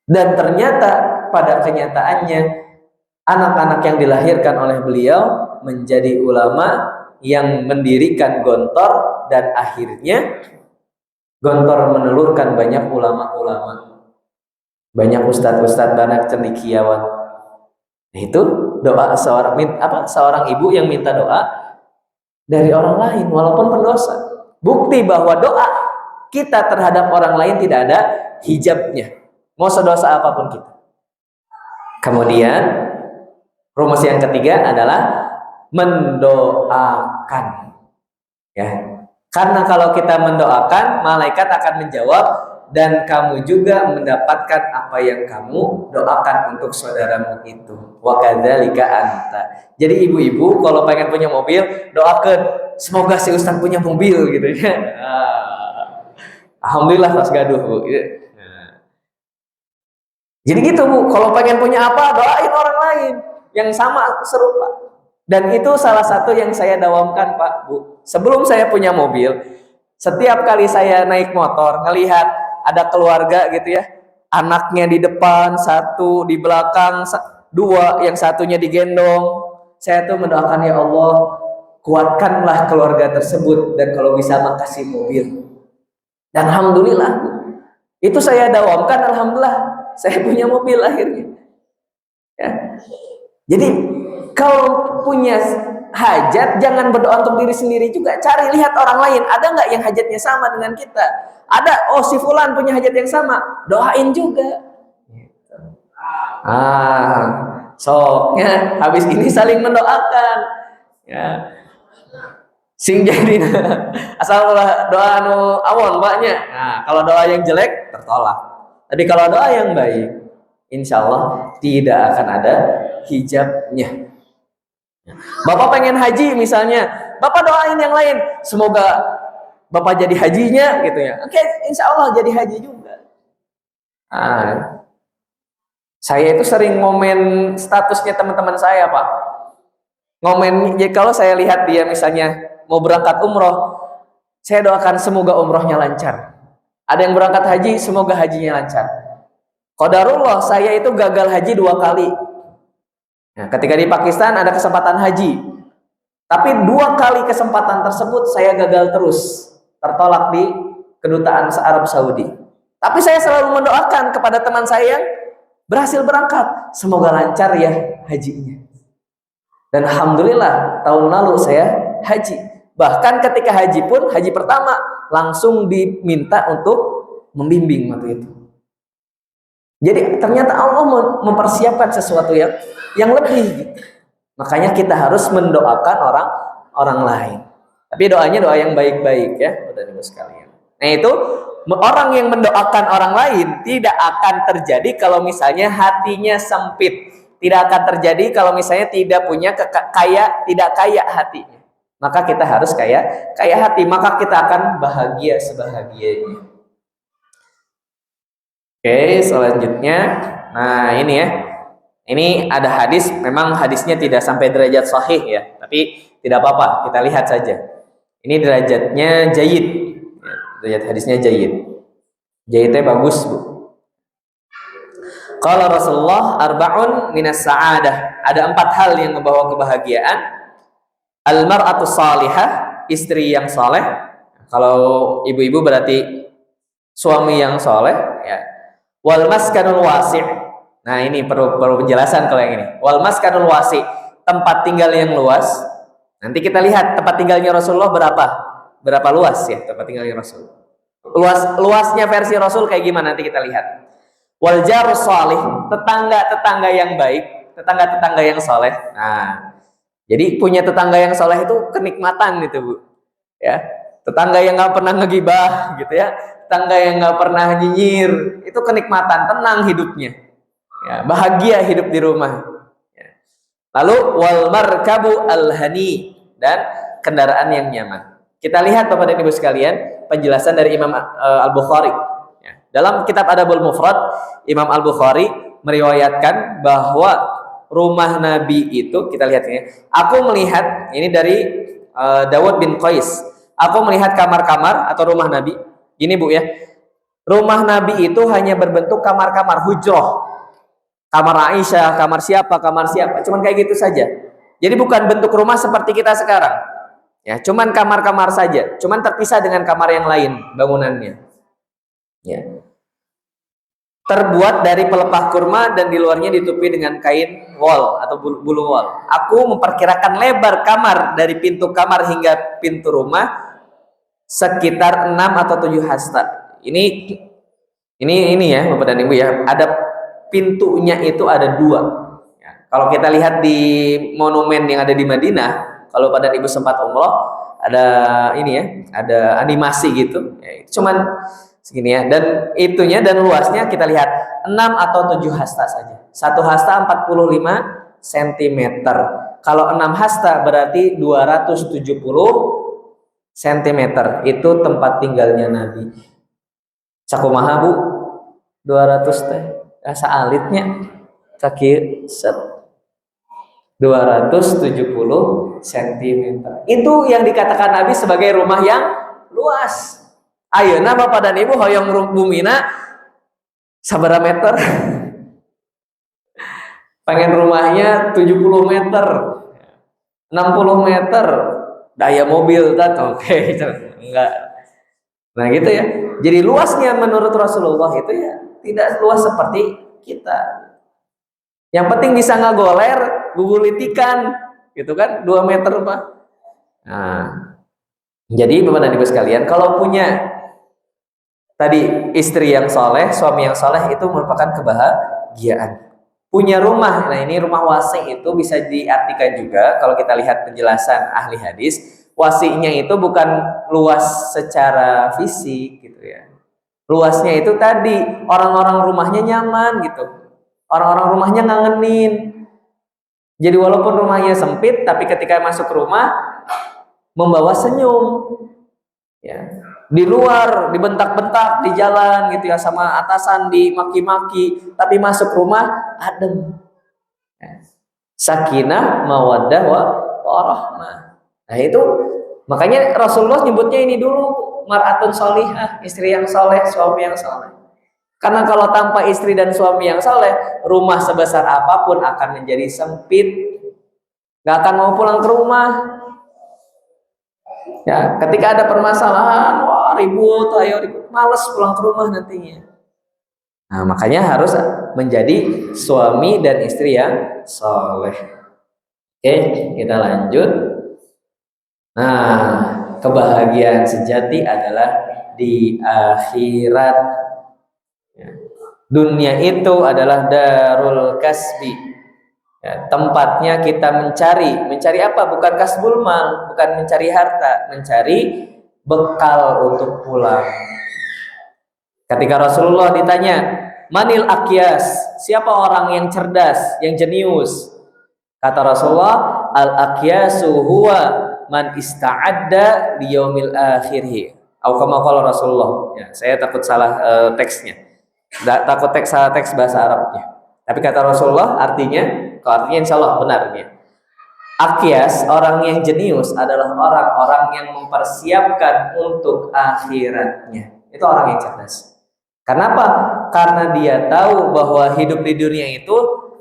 Dan ternyata pada kenyataannya anak-anak yang dilahirkan oleh beliau menjadi ulama yang mendirikan Gontor, dan akhirnya Gontor menelurkan banyak ulama-ulama, banyak ustadz-ustadz, banyak cendekiawan. Nah, itu doa seorang ibu yang minta doa dari orang lain walaupun pendosa. Bukti bahwa doa kita terhadap orang lain tidak ada hijabnya, mau sedosa apapun kita. Kemudian rumus yang ketiga adalah mendoakan, ya. Karena kalau kita mendoakan, malaikat akan menjawab, dan kamu juga mendapatkan apa yang kamu doakan untuk saudaramu itu. Wa kadzalika anta. Jadi ibu-ibu kalau pengen punya mobil, doakan semoga si Ustaz punya mobil gitu ya. Alhamdulillah pas gaduh, Bu. Jadi gitu, Bu, kalau pengen punya apa, doain orang lain yang sama serupa. Dan itu salah satu yang saya dawamkan, Pak, Bu. Sebelum saya punya mobil, setiap kali saya naik motor, ngelihat ada keluarga gitu ya, anaknya di depan, satu di belakang, dua, yang satunya digendong, saya tuh mendoakan, ya Allah, kuatkanlah keluarga tersebut, dan kalau bisa makasih mobil. Dan alhamdulillah, Bu, itu saya dawamkan, alhamdulillah, saya punya mobil akhirnya. Ya. Jadi kalau punya hajat, jangan berdoa untuk diri sendiri juga. Cari, lihat orang lain, ada nggak yang hajatnya sama dengan kita? Ada, oh si fulan punya hajat yang sama, doain juga. Soknya habis ini saling mendoakan. Ya. Sing jadi asal doa anu awon mbaknya. Nah, kalau doa yang jelek tertolak. Tapi kalau doa yang baik, insya Allah tidak akan ada hijabnya. Bapak pengen haji misalnya, Bapak doain yang lain, semoga Bapak jadi hajinya gitu ya. Oke, insya Allah jadi haji juga. Nah, saya itu sering ngomen statusnya teman-teman saya, Pak. Ngomen, jadi kalau saya lihat dia misalnya mau berangkat umroh, saya doakan semoga umrohnya lancar. Ada yang berangkat haji, semoga hajinya lancar. Qadarullah, saya itu gagal haji 2 kali. Nah, ketika di Pakistan ada kesempatan haji, tapi 2 kali kesempatan tersebut saya gagal terus, tertolak di kedutaan Arab Saudi. Tapi saya selalu mendoakan kepada teman saya yang berhasil berangkat, semoga lancar ya hajinya. Dan alhamdulillah tahun lalu saya haji. Bahkan ketika haji pun, haji pertama langsung diminta untuk membimbing waktu itu. Jadi ternyata Allah mempersiapkan sesuatu yang lebih gitu. Makanya kita harus mendoakan orang lain. Tapi doanya doa yang baik-baik ya, Bapak-Ibu sekalian. Nah, itu orang yang mendoakan orang lain tidak akan terjadi kalau misalnya hatinya sempit. Tidak akan terjadi kalau misalnya tidak punya tidak kaya hatinya. Maka kita harus kaya hati, maka kita akan bahagia sebahagianya. Oke, selanjutnya, nah ini ya, ini ada hadis, memang hadisnya tidak sampai derajat sahih ya, tapi tidak apa-apa, kita lihat saja. Ini derajatnya jayyid, derajat hadisnya jayyid. Jayyidnya bagus, Bu. Qala Rasulullah arba'un minas sa'adah. Ada 4 hal yang membawa kebahagiaan. Al-mar'atu salihah, istri yang soleh. Kalau ibu-ibu berarti suami yang soleh ya. Wal maskanul wasi'. Nah, ini perlu penjelasan kalau yang ini. Wal maskanul wasi', tempat tinggal yang luas. Nanti kita lihat tempat tinggalnya Rasulullah berapa luas ya tempat tinggalnya Rasul. Luasnya versi Rasul kayak gimana nanti kita lihat. Wal jarus salih, tetangga yang baik, tetangga yang soleh. Nah, jadi punya tetangga yang soleh itu kenikmatan gitu, Bu. Ya, tetangga yang nggak pernah ngegibah gitu ya, tetangga yang nggak pernah nyinyir, itu kenikmatan, tenang hidupnya, ya, bahagia hidup di rumah. Ya. Lalu wal markabu al-hani, dan kendaraan yang nyaman. Kita lihat Bapak dan Ibu sekalian penjelasan dari Imam Al-Bukhari. Ya. Dalam kitab Adabul Mufrad, Imam Al-Bukhari meriwayatkan bahwa rumah Nabi itu, kita lihat ini. Aku melihat ini dari Dawud bin Qais. Aku melihat kamar-kamar atau rumah Nabi. Ini Bu ya. Rumah Nabi itu hanya berbentuk kamar-kamar hujroh. Kamar Aisyah, kamar siapa, cuman kayak gitu saja. Jadi bukan bentuk rumah seperti kita sekarang. Ya, cuman kamar-kamar saja, cuman terpisah dengan kamar yang lain bangunannya. Ya. Terbuat dari pelepah kurma dan di luarnya ditutupi dengan kain wol atau bulu wol. Aku memperkirakan lebar kamar dari pintu kamar hingga pintu rumah sekitar 6 atau 7 hasta. Ini ya Bapak dan Ibu ya. Ada pintunya itu ada 2. Ya, kalau kita lihat di monumen yang ada di Madinah, kalau Bapak dan Ibu sempat umroh, ada ini ya, ada animasi gitu. Ya, cuman segini ya, dan itunya dan luasnya kita lihat 6 atau 7 hasta saja. 1 hasta 45 cm. Kalau 6 hasta berarti 270 cm. Itu tempat tinggalnya Nabi. Sakumaha Bu? 200 teh. Asa alitnya. Sakit set. 270 cm. Itu yang dikatakan Nabi sebagai rumah yang luas. Ayeuna Bapak dan Ibu hoyong bumina sabaraha meter? Pengen rumahnya 70 meter, 60 meter, daya mobil oke, enggak. Nah gitu ya. Jadi luasnya menurut Rasulullah itu ya tidak luas seperti kita. Yang penting bisa ngagoler, gugulitikan, gitu kan, 2 meter Pak. Nah, jadi Bapak dan Ibu sekalian, kalau punya tadi istri yang soleh, suami yang soleh itu merupakan kebahagiaan. Punya rumah, nah ini rumah wasi itu bisa diartikan juga kalau kita lihat penjelasan ahli hadis, wasinya itu bukan luas secara fisik gitu ya. Luasnya itu tadi, orang-orang rumahnya nyaman gitu. Orang-orang rumahnya ngangenin. Jadi walaupun rumahnya sempit, tapi ketika masuk rumah membawa senyum. Ya. Di luar dibentak-bentak di jalan gitu ya, sama atasan dimaki-maki, tapi masuk rumah adem. Ya. Sakinah, mawaddah, warahmah. Nah itu makanya Rasulullah nyebutnya ini dulu, mar'atun solihah, istri yang soleh, suami yang soleh. Karena kalau tanpa istri dan suami yang soleh, rumah sebesar apapun akan menjadi sempit, gak akan mau pulang ke rumah. Ya, ketika ada permasalahan, wah ribut, ayo ribut, males pulang ke rumah nantinya. Nah, makanya harus menjadi suami dan istri yang soleh. Oke, kita lanjut. Nah, kebahagiaan sejati adalah di akhirat. Ya. Dunia itu adalah darul kasbi. Ya, tempatnya kita mencari apa? Bukan kasbul mal, bukan mencari harta, mencari bekal untuk pulang. Ketika Rasulullah ditanya, manil akyas, siapa orang yang cerdas, yang jenius? Kata Rasulullah, al akyasu huwa man ista'adda di yaumil akhirih. Atau kama qala Rasulullah. Ya, saya takut salah teksnya. Takut salah teks bahasa Arabnya. Tapi kata Rasulullah artinya insya Allah benar ya. Akyas, orang yang jenius adalah orang-orang yang mempersiapkan untuk akhiratnya. Itu orang yang cerdas. Kenapa? Karena dia tahu bahwa hidup di dunia itu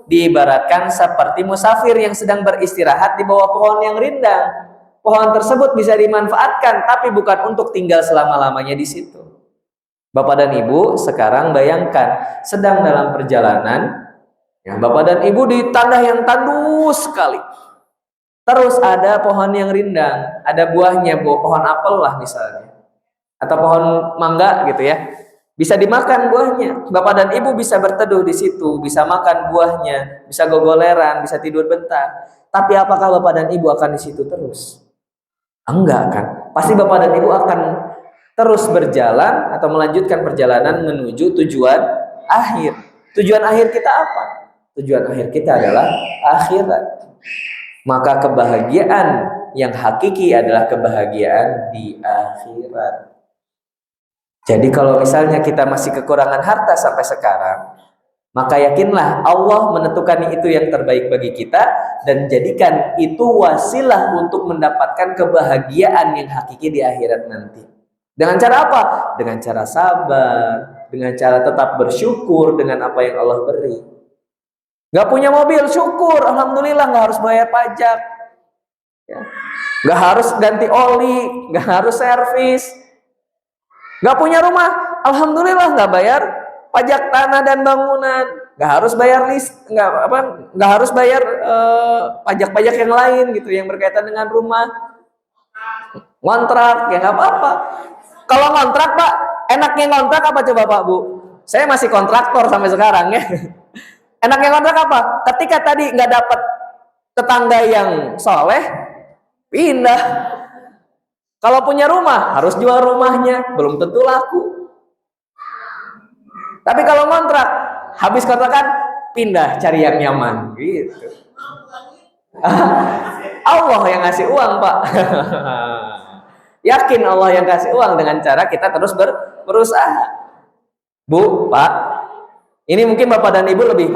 diibaratkan seperti musafir yang sedang beristirahat di bawah pohon yang rindang. Pohon tersebut bisa dimanfaatkan, tapi bukan untuk tinggal selama-lamanya di situ. Bapak dan Ibu sekarang bayangkan sedang dalam perjalanan, ya, Bapak dan Ibu di tanah yang tandus sekali. Terus ada pohon yang rindang, ada buahnya, pohon apel lah misalnya, atau pohon mangga gitu ya. Bisa dimakan buahnya. Bapak dan Ibu bisa berteduh di situ, bisa makan buahnya, bisa gogoleran, bisa tidur bentar. Tapi apakah Bapak dan Ibu akan di situ terus? Enggak kan? Pasti Bapak dan Ibu akan terus berjalan atau melanjutkan perjalanan menuju tujuan akhir. Tujuan akhir kita apa? Tujuan akhir kita adalah akhirat. Maka kebahagiaan yang hakiki adalah kebahagiaan di akhirat. Jadi kalau misalnya kita masih kekurangan harta sampai sekarang, maka yakinlah Allah menentukan itu yang terbaik bagi kita dan jadikan itu wasilah untuk mendapatkan kebahagiaan yang hakiki di akhirat nanti. Dengan cara apa? Dengan cara sabar, dengan cara tetap bersyukur dengan apa yang Allah beri. Gak punya mobil, syukur, alhamdulillah, gak harus bayar pajak, ya. Gak harus ganti oli, gak harus servis. Gak punya rumah, alhamdulillah, gak bayar pajak tanah dan bangunan, gak harus bayar gak harus bayar pajak-pajak yang lain gitu yang berkaitan dengan rumah. Ngontrak, ya gak apa-apa. Kalau ngontrak Pak, enaknya ngontrak apa coba Pak Bu? Saya masih kontraktor sampai sekarang ya. Enaknya ngontrak apa? Ketika tadi nggak dapat tetangga yang soleh, pindah. Kalau punya rumah, harus jual rumahnya, belum tentu laku. Tapi kalau ngontrak, habis kontrakan, pindah cari yang nyaman, gitu. Allah yang ngasih uang Pak. Yakin Allah yang kasih uang dengan cara kita terus berusaha. Bu, Pak, ini mungkin Bapak dan Ibu lebih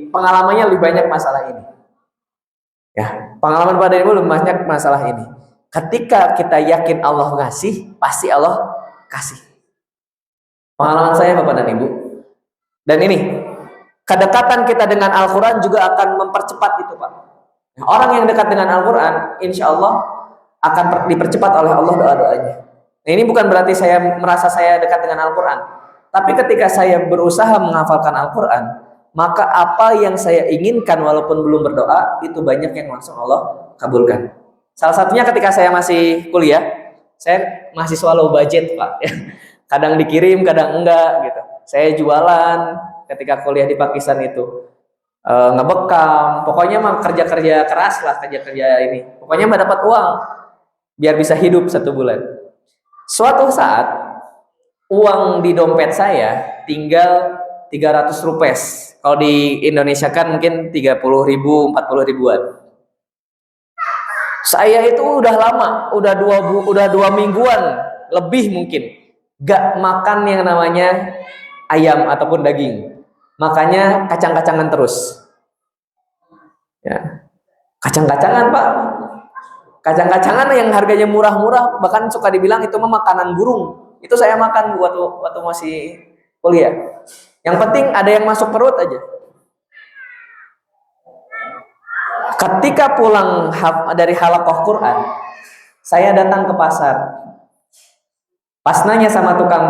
pengalamannya lebih banyak masalah ini. Ya, pengalaman Bapak dan Ibu lebih banyak masalah ini. Ketika kita yakin Allah ngasih, pasti Allah kasih. Pengalaman saya Bapak dan Ibu. Dan ini, kedekatan kita dengan Al-Quran juga akan mempercepat itu Pak. Orang yang dekat dengan Al-Quran, insya Allah akan dipercepat oleh Allah doa-doanya. Nah, ini bukan berarti saya merasa saya dekat dengan Al-Quran, tapi ketika saya berusaha menghafalkan Al-Quran, maka apa yang saya inginkan walaupun belum berdoa, itu banyak yang langsung Allah kabulkan. Salah satunya ketika saya masih kuliah, saya mahasiswa low budget Pak. Kadang dikirim, kadang enggak gitu. Saya jualan ketika kuliah di Pakistan itu. Ngebekam, pokoknya mah kerja-kerja keras lah, kerja-kerja ini. Pokoknya mah dapat uang biar bisa hidup 1 bulan. Suatu saat uang di dompet saya tinggal 300 rupiah. Kalau di Indonesia kan mungkin 30.000, 40 ribuan. Saya itu udah lama, udah dua mingguan lebih mungkin gak makan yang namanya ayam ataupun daging. Makanya kacang-kacangan terus. Ya. Kacang-kacangan Pak, kacang-kacangan yang harganya murah-murah, bahkan suka dibilang itu mah makanan burung. Itu saya makan waktu masih kuliah. Yang penting ada yang masuk perut aja. Ketika pulang dari halaqah Quran, saya datang ke pasar. Pas nanya sama tukang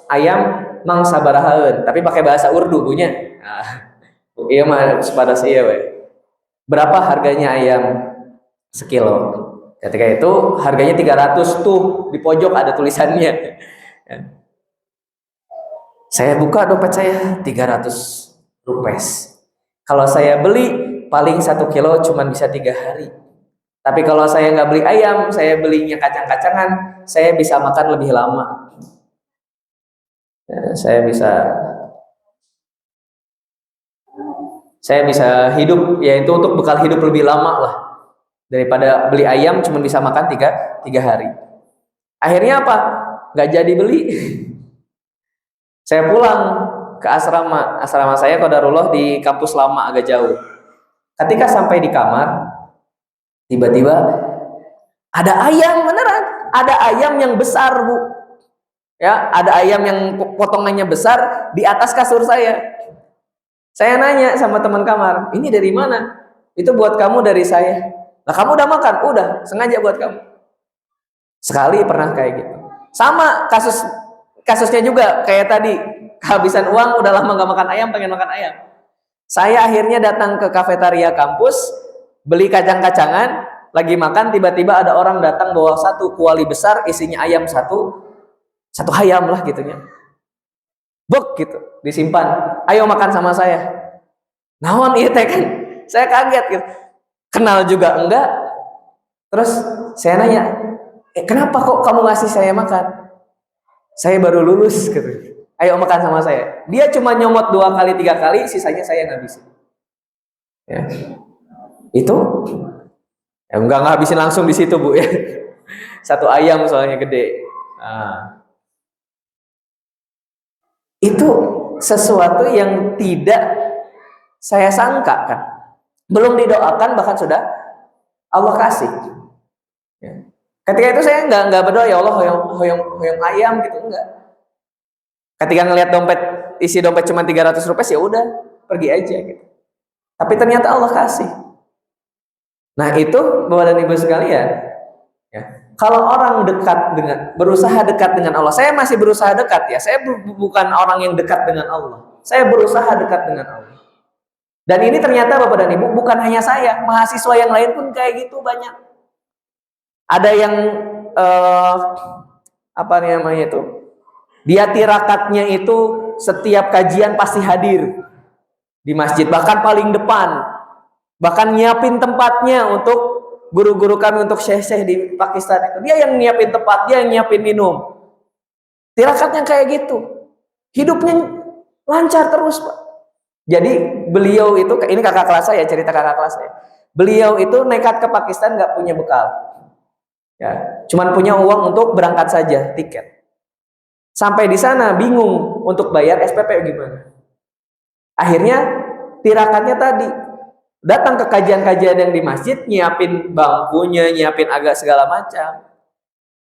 ayam, mang sabarahaeun, tapi pakai bahasa Urdu punya. Nah, iya mah sepada iya we. Berapa harganya ayam sekilo? Ketika itu harganya 300 tuh, di pojok ada tulisannya. Saya buka dompet saya 300 rupiah. Kalau saya beli paling 1 kilo cuma bisa 3 hari. Tapi kalau saya nggak beli ayam, saya belinya kacang-kacangan, saya bisa makan lebih lama. Ya, saya bisa hidup, ya itu untuk bekal hidup lebih lama lah daripada beli ayam cuma bisa makan tiga hari. Akhirnya apa? Nggak jadi beli. Saya pulang ke asrama saya qadarullah di kampus lama agak jauh. Ketika sampai di kamar, tiba-tiba ada ayam beneran, ada ayam yang besar Bu. Ya, ada ayam yang potongannya besar di atas kasur saya. Saya nanya sama teman kamar, ini dari mana? Itu buat kamu dari saya. Nah, kamu udah makan? Udah, sengaja buat kamu. Sekali pernah kayak gitu. Sama kasusnya juga kayak tadi, kehabisan uang, udah lama gak makan ayam, pengen makan ayam. Saya akhirnya datang ke kafetaria kampus, beli kacang-kacangan, lagi makan, tiba-tiba ada orang datang bawa satu kuali besar, isinya ayam satu ayam lah gitunya. Buk gitu, disimpan. Ayo makan sama saya. Naon ieu teh kan? Saya kaget gitu. Kenal juga enggak. Terus saya nanya, kenapa kok kamu ngasih saya makan? Saya baru lulus gitu. Ayo makan sama saya. Dia cuma nyomot 2 kali 3 kali, sisanya saya ngabisin. Ya. Itu ya enggak ngabisin langsung di situ Bu ya. Satu ayam soalnya gede. Nah. Itu sesuatu yang tidak saya sangka kan. Belum didoakan bahkan sudah Allah kasih. Ya. Ketika itu saya enggak berdoa ya Allah hoyong ayam gitu, enggak. Ketika ngelihat isi dompet cuma 300 rupiah ya udah, pergi aja gitu. Tapi ternyata Allah kasih. Nah, itu Bapak dan Ibu sekalian, ya. Kalau orang berusaha dekat dengan Allah, saya masih berusaha dekat ya. Saya bukan orang yang dekat dengan Allah. Saya berusaha dekat dengan Allah. Dan ini ternyata Bapak dan Ibu bukan hanya saya, mahasiswa yang lain pun kayak gitu banyak. Ada yang apa namanya itu? Dia tirakatnya itu setiap kajian pasti hadir di masjid, bahkan paling depan, bahkan nyiapin tempatnya untuk guru-guru kami, untuk syekh-syekh di Pakistan itu. Dia yang nyiapin tempat, dia yang nyiapin minum. Tirakatnya kayak gitu. Hidupnya lancar terus, Pak. Jadi beliau itu, ini kakak kelas saya, cerita kakak kelas saya. Beliau itu nekat ke Pakistan nggak punya bekal. Ya, cuman punya uang untuk berangkat saja, tiket. Sampai di sana bingung untuk bayar SPP gimana. Akhirnya tirakatnya tadi, datang ke kajian-kajian yang di masjid, nyiapin bangkunya, nyiapin agak segala macam.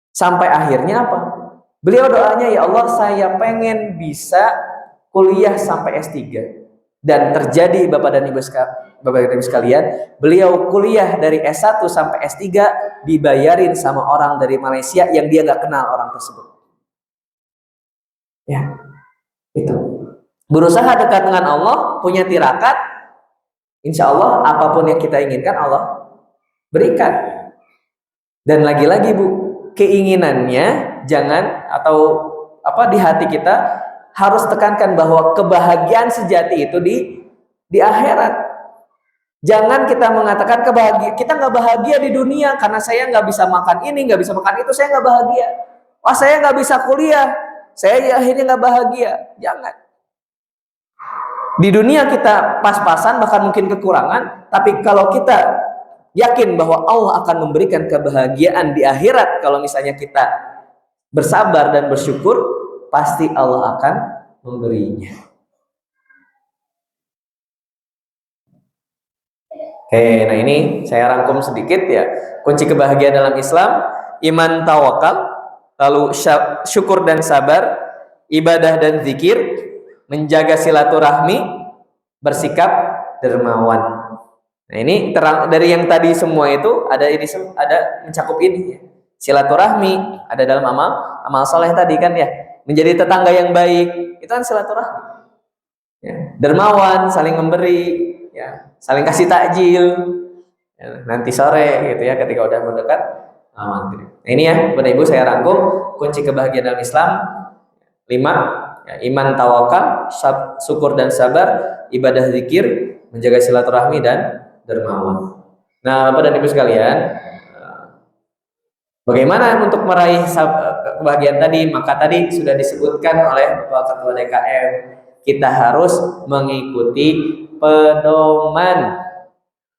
Sampai akhirnya apa? Beliau doanya, ya Allah saya pengen bisa kuliah sampai S3. Dan terjadi Bapak dan Ibu sekalian, beliau kuliah dari S1 sampai S3 dibayarin sama orang dari Malaysia yang dia nggak kenal orang tersebut. Ya, itu. Berusaha dekat dengan Allah, punya tirakat, insya Allah apapun yang kita inginkan Allah berikan. Dan lagi-lagi Bu, keinginannya jangan, atau apa, di hati kita harus tekankan bahwa kebahagiaan sejati itu di akhirat. Jangan kita mengatakan kita nggak bahagia di dunia karena saya nggak bisa makan ini, nggak bisa makan itu, saya nggak bahagia. Wah, saya nggak bisa kuliah, saya ya akhirnya nggak bahagia. Jangan. Di dunia kita pas-pasan, bahkan mungkin kekurangan, tapi kalau kita yakin bahwa Allah akan memberikan kebahagiaan di akhirat, kalau misalnya kita bersabar dan bersyukur, pasti Allah akan memberinya. Oke, nah ini saya rangkum sedikit ya. Kunci kebahagiaan dalam Islam: iman, tawakal, lalu syukur dan sabar, ibadah dan zikir, menjaga silaturahmi, bersikap dermawan. Nah ini terang dari yang tadi semua itu ada mencakup ini ya. Silaturahmi ada dalam amal soleh tadi kan ya. Menjadi tetangga yang baik itu kan silaturahmi. Ya. Dermawan, saling memberi, ya, saling kasih takjil. Ya, nanti sore gitu ya ketika udah mendekat maghrib. Nah, ini ya Bapak Ibu saya rangkum kunci kebahagiaan dalam Islam 5. Ya, iman, tawakal, syukur dan sabar, ibadah zikir, menjaga silaturahmi dan dermawan. Nah, Bapak dan Ibu sekalian, bagaimana untuk meraih kebahagiaan tadi? Maka tadi sudah disebutkan oleh Bapak Ketua DKM, kita harus mengikuti pedoman.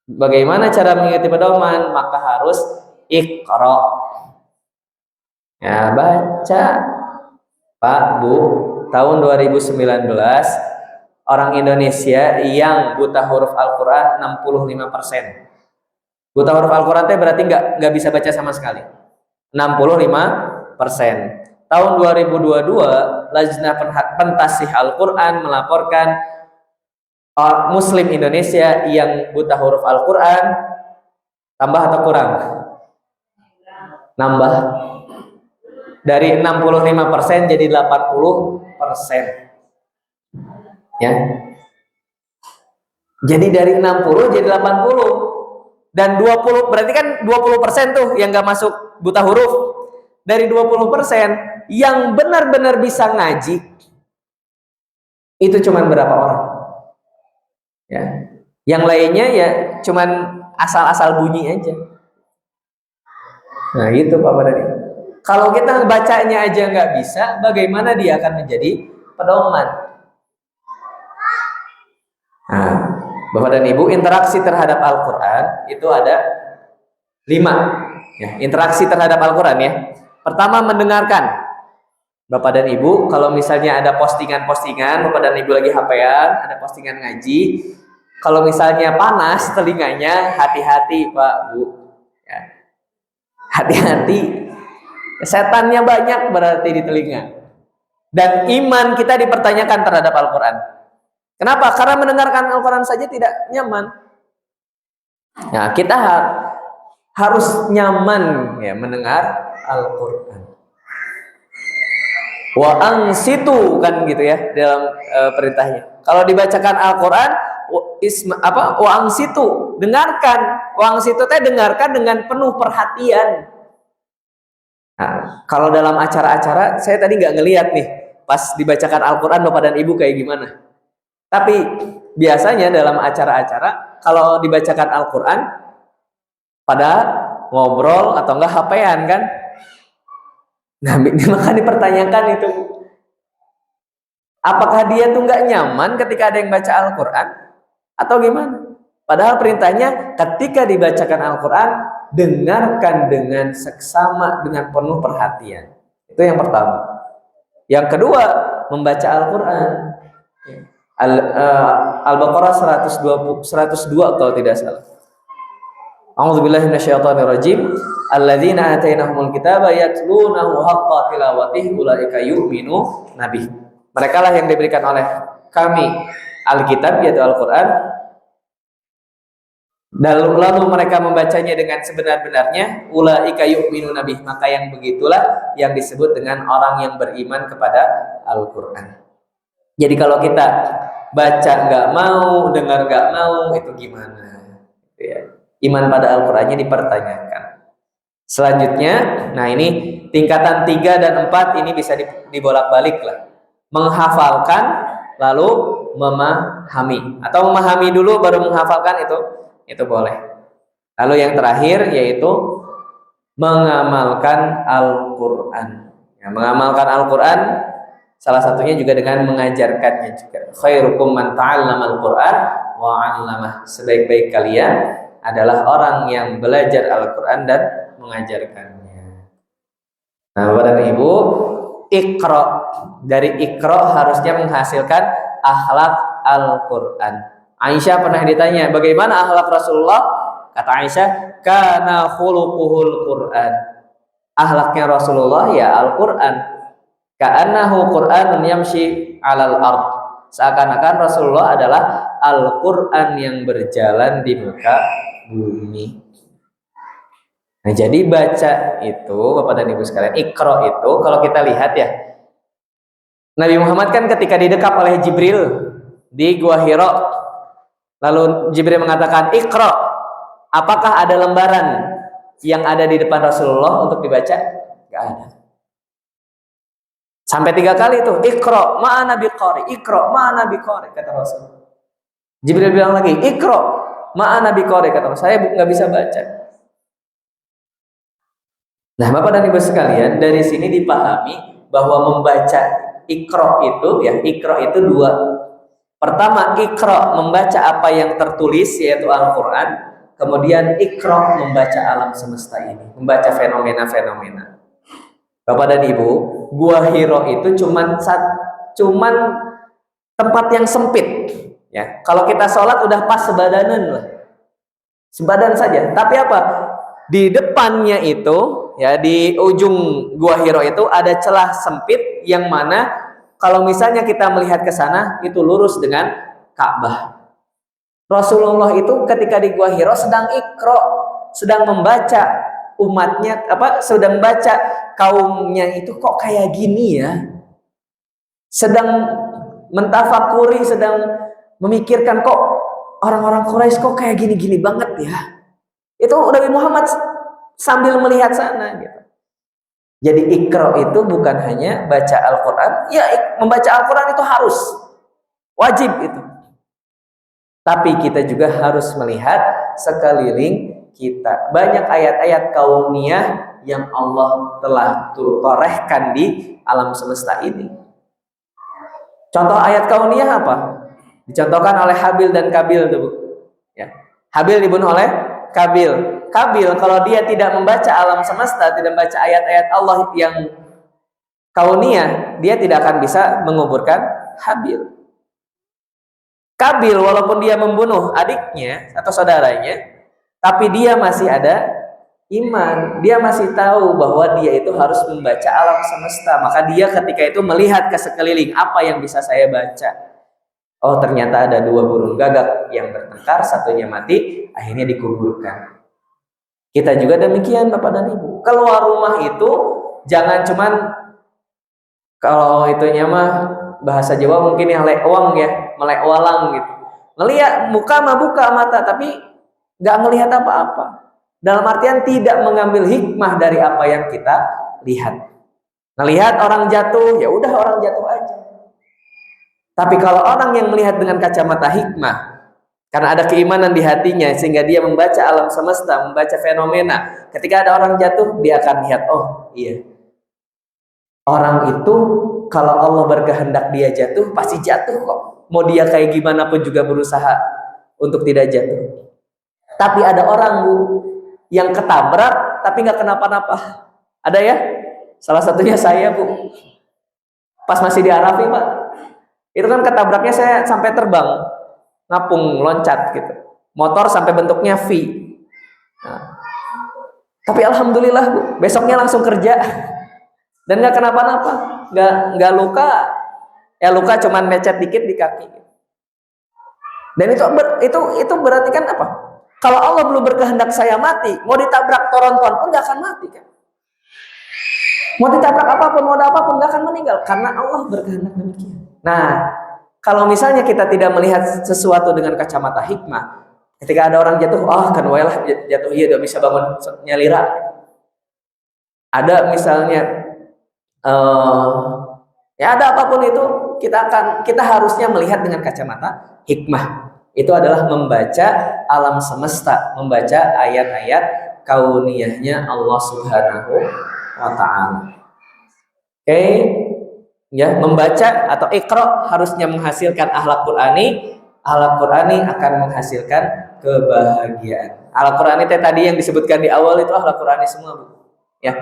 Bagaimana cara mengikuti pedoman? Maka harus iqra. Ya, baca. Pak, Bu, tahun 2019 orang Indonesia yang buta huruf Al-Quran 65%. Buta huruf Al-Quran itu berarti nggak bisa baca sama sekali. 65%. Tahun 2022 Lajnah Pentasih Al-Quran melaporkan Muslim Indonesia yang buta huruf Al-Quran tambah atau kurang? Nambah. Dari 65% jadi 80%. Ya. Jadi dari 60 jadi 80. Dan 20 berarti kan 20% tuh yang gak masuk buta huruf. Dari 20% yang benar-benar bisa ngaji itu cuman berapa orang? Ya. Yang lainnya ya cuman asal-asal bunyi aja. Nah, itu Pak Badani. Kalau kita bacanya aja nggak bisa, bagaimana dia akan menjadi pedoman? Nah, Bapak dan Ibu, interaksi terhadap Al-Quran itu ada 5. Ya, interaksi terhadap Al-Quran ya. Pertama, mendengarkan. Bapak dan Ibu, kalau misalnya ada postingan-postingan, Bapak dan Ibu lagi HP-an, ada postingan ngaji, kalau misalnya panas telinganya, hati-hati Pak, Bu. Ya. Hati-hati. Setannya banyak berarti di telinga. Dan iman kita dipertanyakan terhadap Al-Quran. Kenapa? Karena mendengarkan Al-Quran saja tidak nyaman. Nah, kita harus nyaman ya mendengar Al-Quran. Wa angsitu kan gitu ya dalam perintahnya. Kalau dibacakan Al-Quran, wa angsitu, dengarkan. Wa angsitu teh dengarkan dengan penuh perhatian. Nah, kalau dalam acara-acara, saya tadi nggak ngelihat nih pas dibacakan Al-Quran Bapak dan Ibu kayak gimana. Tapi biasanya dalam acara-acara kalau dibacakan Al-Quran pada ngobrol atau enggak HP-an kan. Nah, maka dipertanyakan itu, apakah dia tuh nggak nyaman ketika ada yang baca Al-Quran atau gimana? Padahal perintahnya ketika dibacakan Al-Quran, dengarkan dengan seksama, dengan penuh perhatian. Itu yang pertama. Yang kedua, membaca Al-Quran. Al-Baqarah 102 kalau tidak salah. A'udzubillahi minasyaitonirrajim. Alladzina atainahumul kitaba yatlunahu haqqa tilawatihi ulaika yu'minu nabi. Mereka lah yang diberikan oleh kami Alkitab yaitu Al-Quran. Lalu mereka membacanya dengan sebenar-benarnya, ulaika yu'minu nabi, maka yang begitulah yang disebut dengan orang yang beriman kepada Al-Quran. Jadi kalau kita baca nggak mau, dengar nggak mau, itu gimana? Ya. Iman pada Al-Qurannya dipertanyakan. Selanjutnya, nah ini tingkatan 3 dan 4 ini bisa dibolak-balik lah. Menghafalkan lalu memahami, atau memahami dulu baru menghafalkan, itu boleh. Lalu yang terakhir yaitu mengamalkan Al-Quran. Ya, mengamalkan Al-Quran Salah satunya juga dengan mengajarkannya juga. Khairukum man ta'allamal Qur'an wa 'allamah. Sebaik-baik kalian adalah orang yang belajar Al-Qur'an dan mengajarkannya. Nah, Bapak dan Ibu, Iqra, dari Iqra harusnya menghasilkan akhlak Al-Qur'an. Aisyah pernah ditanya, bagaimana akhlak Rasulullah? Kata Aisyah, kana khuluquhul Qur'an. Akhlaknya Rasulullah ya Al-Qur'an. Ka'annahu Qur'anun yamshi 'alal ard. Seakan-akan Rasulullah adalah Al-Qur'an yang berjalan di muka bumi. Nah, jadi baca itu, Bapak dan Ibu sekalian, Iqra itu kalau kita lihat ya, Nabi Muhammad kan ketika didekap oleh Jibril di Gua Hira, lalu Jibril mengatakan, Iqra, apakah ada lembaran yang ada di depan Rasulullah untuk dibaca? Gak ada. Sampai 3 kali itu, Iqra, ma'ana biqari, Iqra, ma'ana biqari, kata Rasul. Jibril bilang lagi, Iqra, ma'ana biqari, kata Rasul, saya nggak bisa baca. Nah, Bapak dan Ibu sekalian, dari sini dipahami bahwa membaca Iqra itu ya, Iqra itu 2. Pertama, Iqra membaca apa yang tertulis yaitu Al-Qur'an. Kemudian Iqra membaca alam semesta ini, membaca fenomena-fenomena. Bapak dan Ibu, Gua Hira itu cuman tempat yang sempit ya. Kalau kita sholat udah pas sebadanan lah. Sebadan saja. Tapi apa? Di depannya itu ya, di ujung Gua Hira itu ada celah sempit yang mana kalau misalnya kita melihat ke sana itu lurus dengan Ka'bah. Rasulullah itu ketika di Gua Hira sedang Iqra, sedang membaca umatnya, sedang baca kaumnya itu kok kayak gini ya, sedang mentafakuri, sedang memikirkan kok orang-orang Quraisy kok kayak gini-gini banget ya. Itu Nabi Muhammad sambil melihat sana gitu. Jadi Iqra itu bukan hanya baca Al-Quran, ya membaca Al-Quran itu harus wajib itu, tapi kita juga harus melihat sekeliling kita. Banyak ayat-ayat kauniyah yang Allah telah torehkan di alam semesta ini. Contoh ayat kauniyah apa? Dicontohkan oleh Habil dan Kabil, ya. Habil dibunuh oleh Kabil. Kabil kalau dia tidak membaca alam semesta, tidak membaca ayat-ayat Allah yang kauniyah, dia tidak akan bisa menguburkan Habil. Kabil walaupun dia membunuh adiknya atau saudaranya, tapi dia masih ada iman, dia masih tahu bahwa dia itu harus membaca alam semesta. Maka dia ketika itu melihat ke sekeliling, apa yang bisa saya baca? Oh, ternyata ada 2 burung gagak yang bertengkar, satunya mati, akhirnya dikuburkan. Kita juga demikian Bapak dan Ibu. Keluar rumah itu jangan cuman, kalau itunya mah bahasa Jawa mungkin yang lewang ya, melek walang gitu. Ngelihat muka mah buka mata tapi nggak ngelihat apa-apa. Dalam artian tidak mengambil hikmah dari apa yang kita lihat. Ngelihat orang jatuh, ya udah orang jatuh aja. Tapi kalau orang yang melihat dengan kacamata hikmah, karena ada keimanan di hatinya sehingga dia membaca alam semesta, membaca fenomena. Ketika ada orang jatuh, dia akan lihat, oh iya, orang itu kalau Allah berkehendak dia jatuh, pasti jatuh kok. Mau dia kayak gimana pun juga berusaha untuk tidak jatuh. Tapi ada orang, Bu, yang ketabrak tapi nggak kenapa-napa. Ada ya? Salah satunya saya, Bu. Pas masih di Arafi, Pak. Itu kan ketabraknya saya sampai terbang, ngapung, loncat gitu. Motor sampai bentuknya V. Nah, tapi alhamdulillah, Bu, besoknya langsung kerja. Dan nggak kenapa-napa, nggak luka, ya luka cuman lecet dikit di kaki. Dan itu berarti kan apa? Kalau Allah belum berkehendak saya mati, mau ditabrak toronton pun nggak akan mati kan? Mau ditabrak apapun, mau ada apapun nggak akan meninggal karena Allah berkehendak demikian. Nah, kalau misalnya kita tidak melihat sesuatu dengan kacamata hikmah, ketika ada orang jatuh, kan waelah jatuh, iya udah bisa bangun nyalira. Ada misalnya ya ada apapun itu, kita harusnya melihat dengan kacamata hikmah. Itu adalah membaca alam semesta, membaca ayat-ayat kauniyahnya Allah Subhanahu wa ta'ala. Oke. Ya, membaca atau iqra harusnya menghasilkan akhlak Qur'ani, akhlak Qur'ani akan menghasilkan kebahagiaan. Akhlak Qur'ani tadi yang disebutkan di awal itu akhlak Qur'ani semua, Bu. Ya,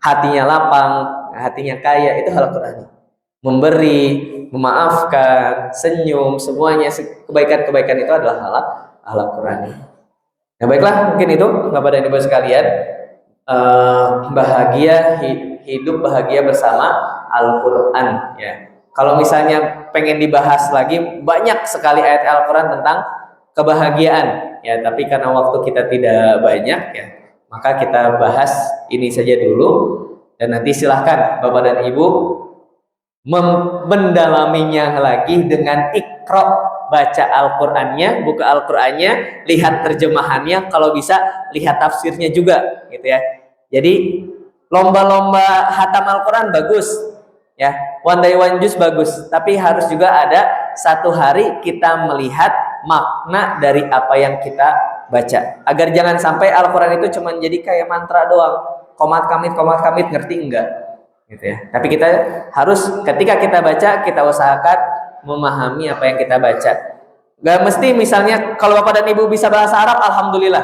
hatinya lapang, hatinya kaya, itu akhlak Qur'ani. Memberi, memaafkan, senyum, semuanya kebaikan-kebaikan itu adalah akhlak Qur'ani. Nah, baiklah, mungkin itu Bapak dan Ibu sekalian, bahagia hidup bahagia bersama Al-Quran, ya. Kalau misalnya pengen dibahas lagi, banyak sekali ayat Al-Quran tentang kebahagiaan, ya. Tapi karena waktu kita tidak banyak, ya, maka kita bahas ini saja dulu. Dan nanti silahkan Bapak dan Ibu mendalaminya lagi dengan Iqra, baca Al-Qur'annya, buka Al-Qur'annya, lihat terjemahannya, kalau bisa lihat tafsirnya juga, gitu ya. Jadi lomba-lomba hatam Al-Qur'an bagus, ya. One day one juz bagus, tapi harus juga ada satu hari kita melihat makna dari apa yang kita baca, agar jangan sampai Al-Qur'an itu cuma jadi kayak mantra doang, komat kamit ngerti enggak, gitu ya. Tapi kita harus ketika kita baca, kita usahakan memahami apa yang kita baca. Gak mesti misalnya kalau Bapak dan Ibu bisa bahasa Arab, alhamdulillah,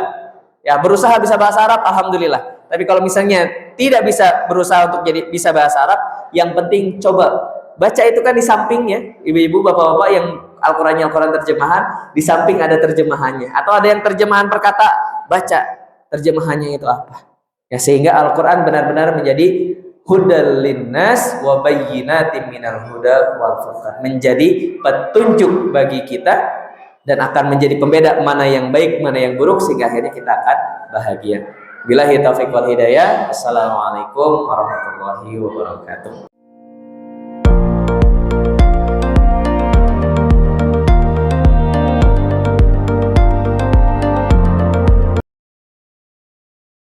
ya, berusaha bisa bahasa Arab, alhamdulillah. Tapi kalau misalnya tidak bisa berusaha untuk jadi bisa bahasa Arab, yang penting coba baca itu kan di sampingnya, ibu-ibu, bapak-bapak yang Al-Qurannya Al-Quran terjemahan, di samping ada terjemahannya, atau ada yang terjemahan perkata, baca terjemahannya itu apa, ya, sehingga Al-Quran benar-benar menjadi hudal linnas wa bayyinatin minal huda wal furqan, menjadi petunjuk bagi kita dan akan menjadi pembeda mana yang baik, mana yang buruk, sehingga akhirnya kita akan bahagia. Billahi taufiq wal hidayah. Assalamualaikum warahmatullahi wabarakatuh.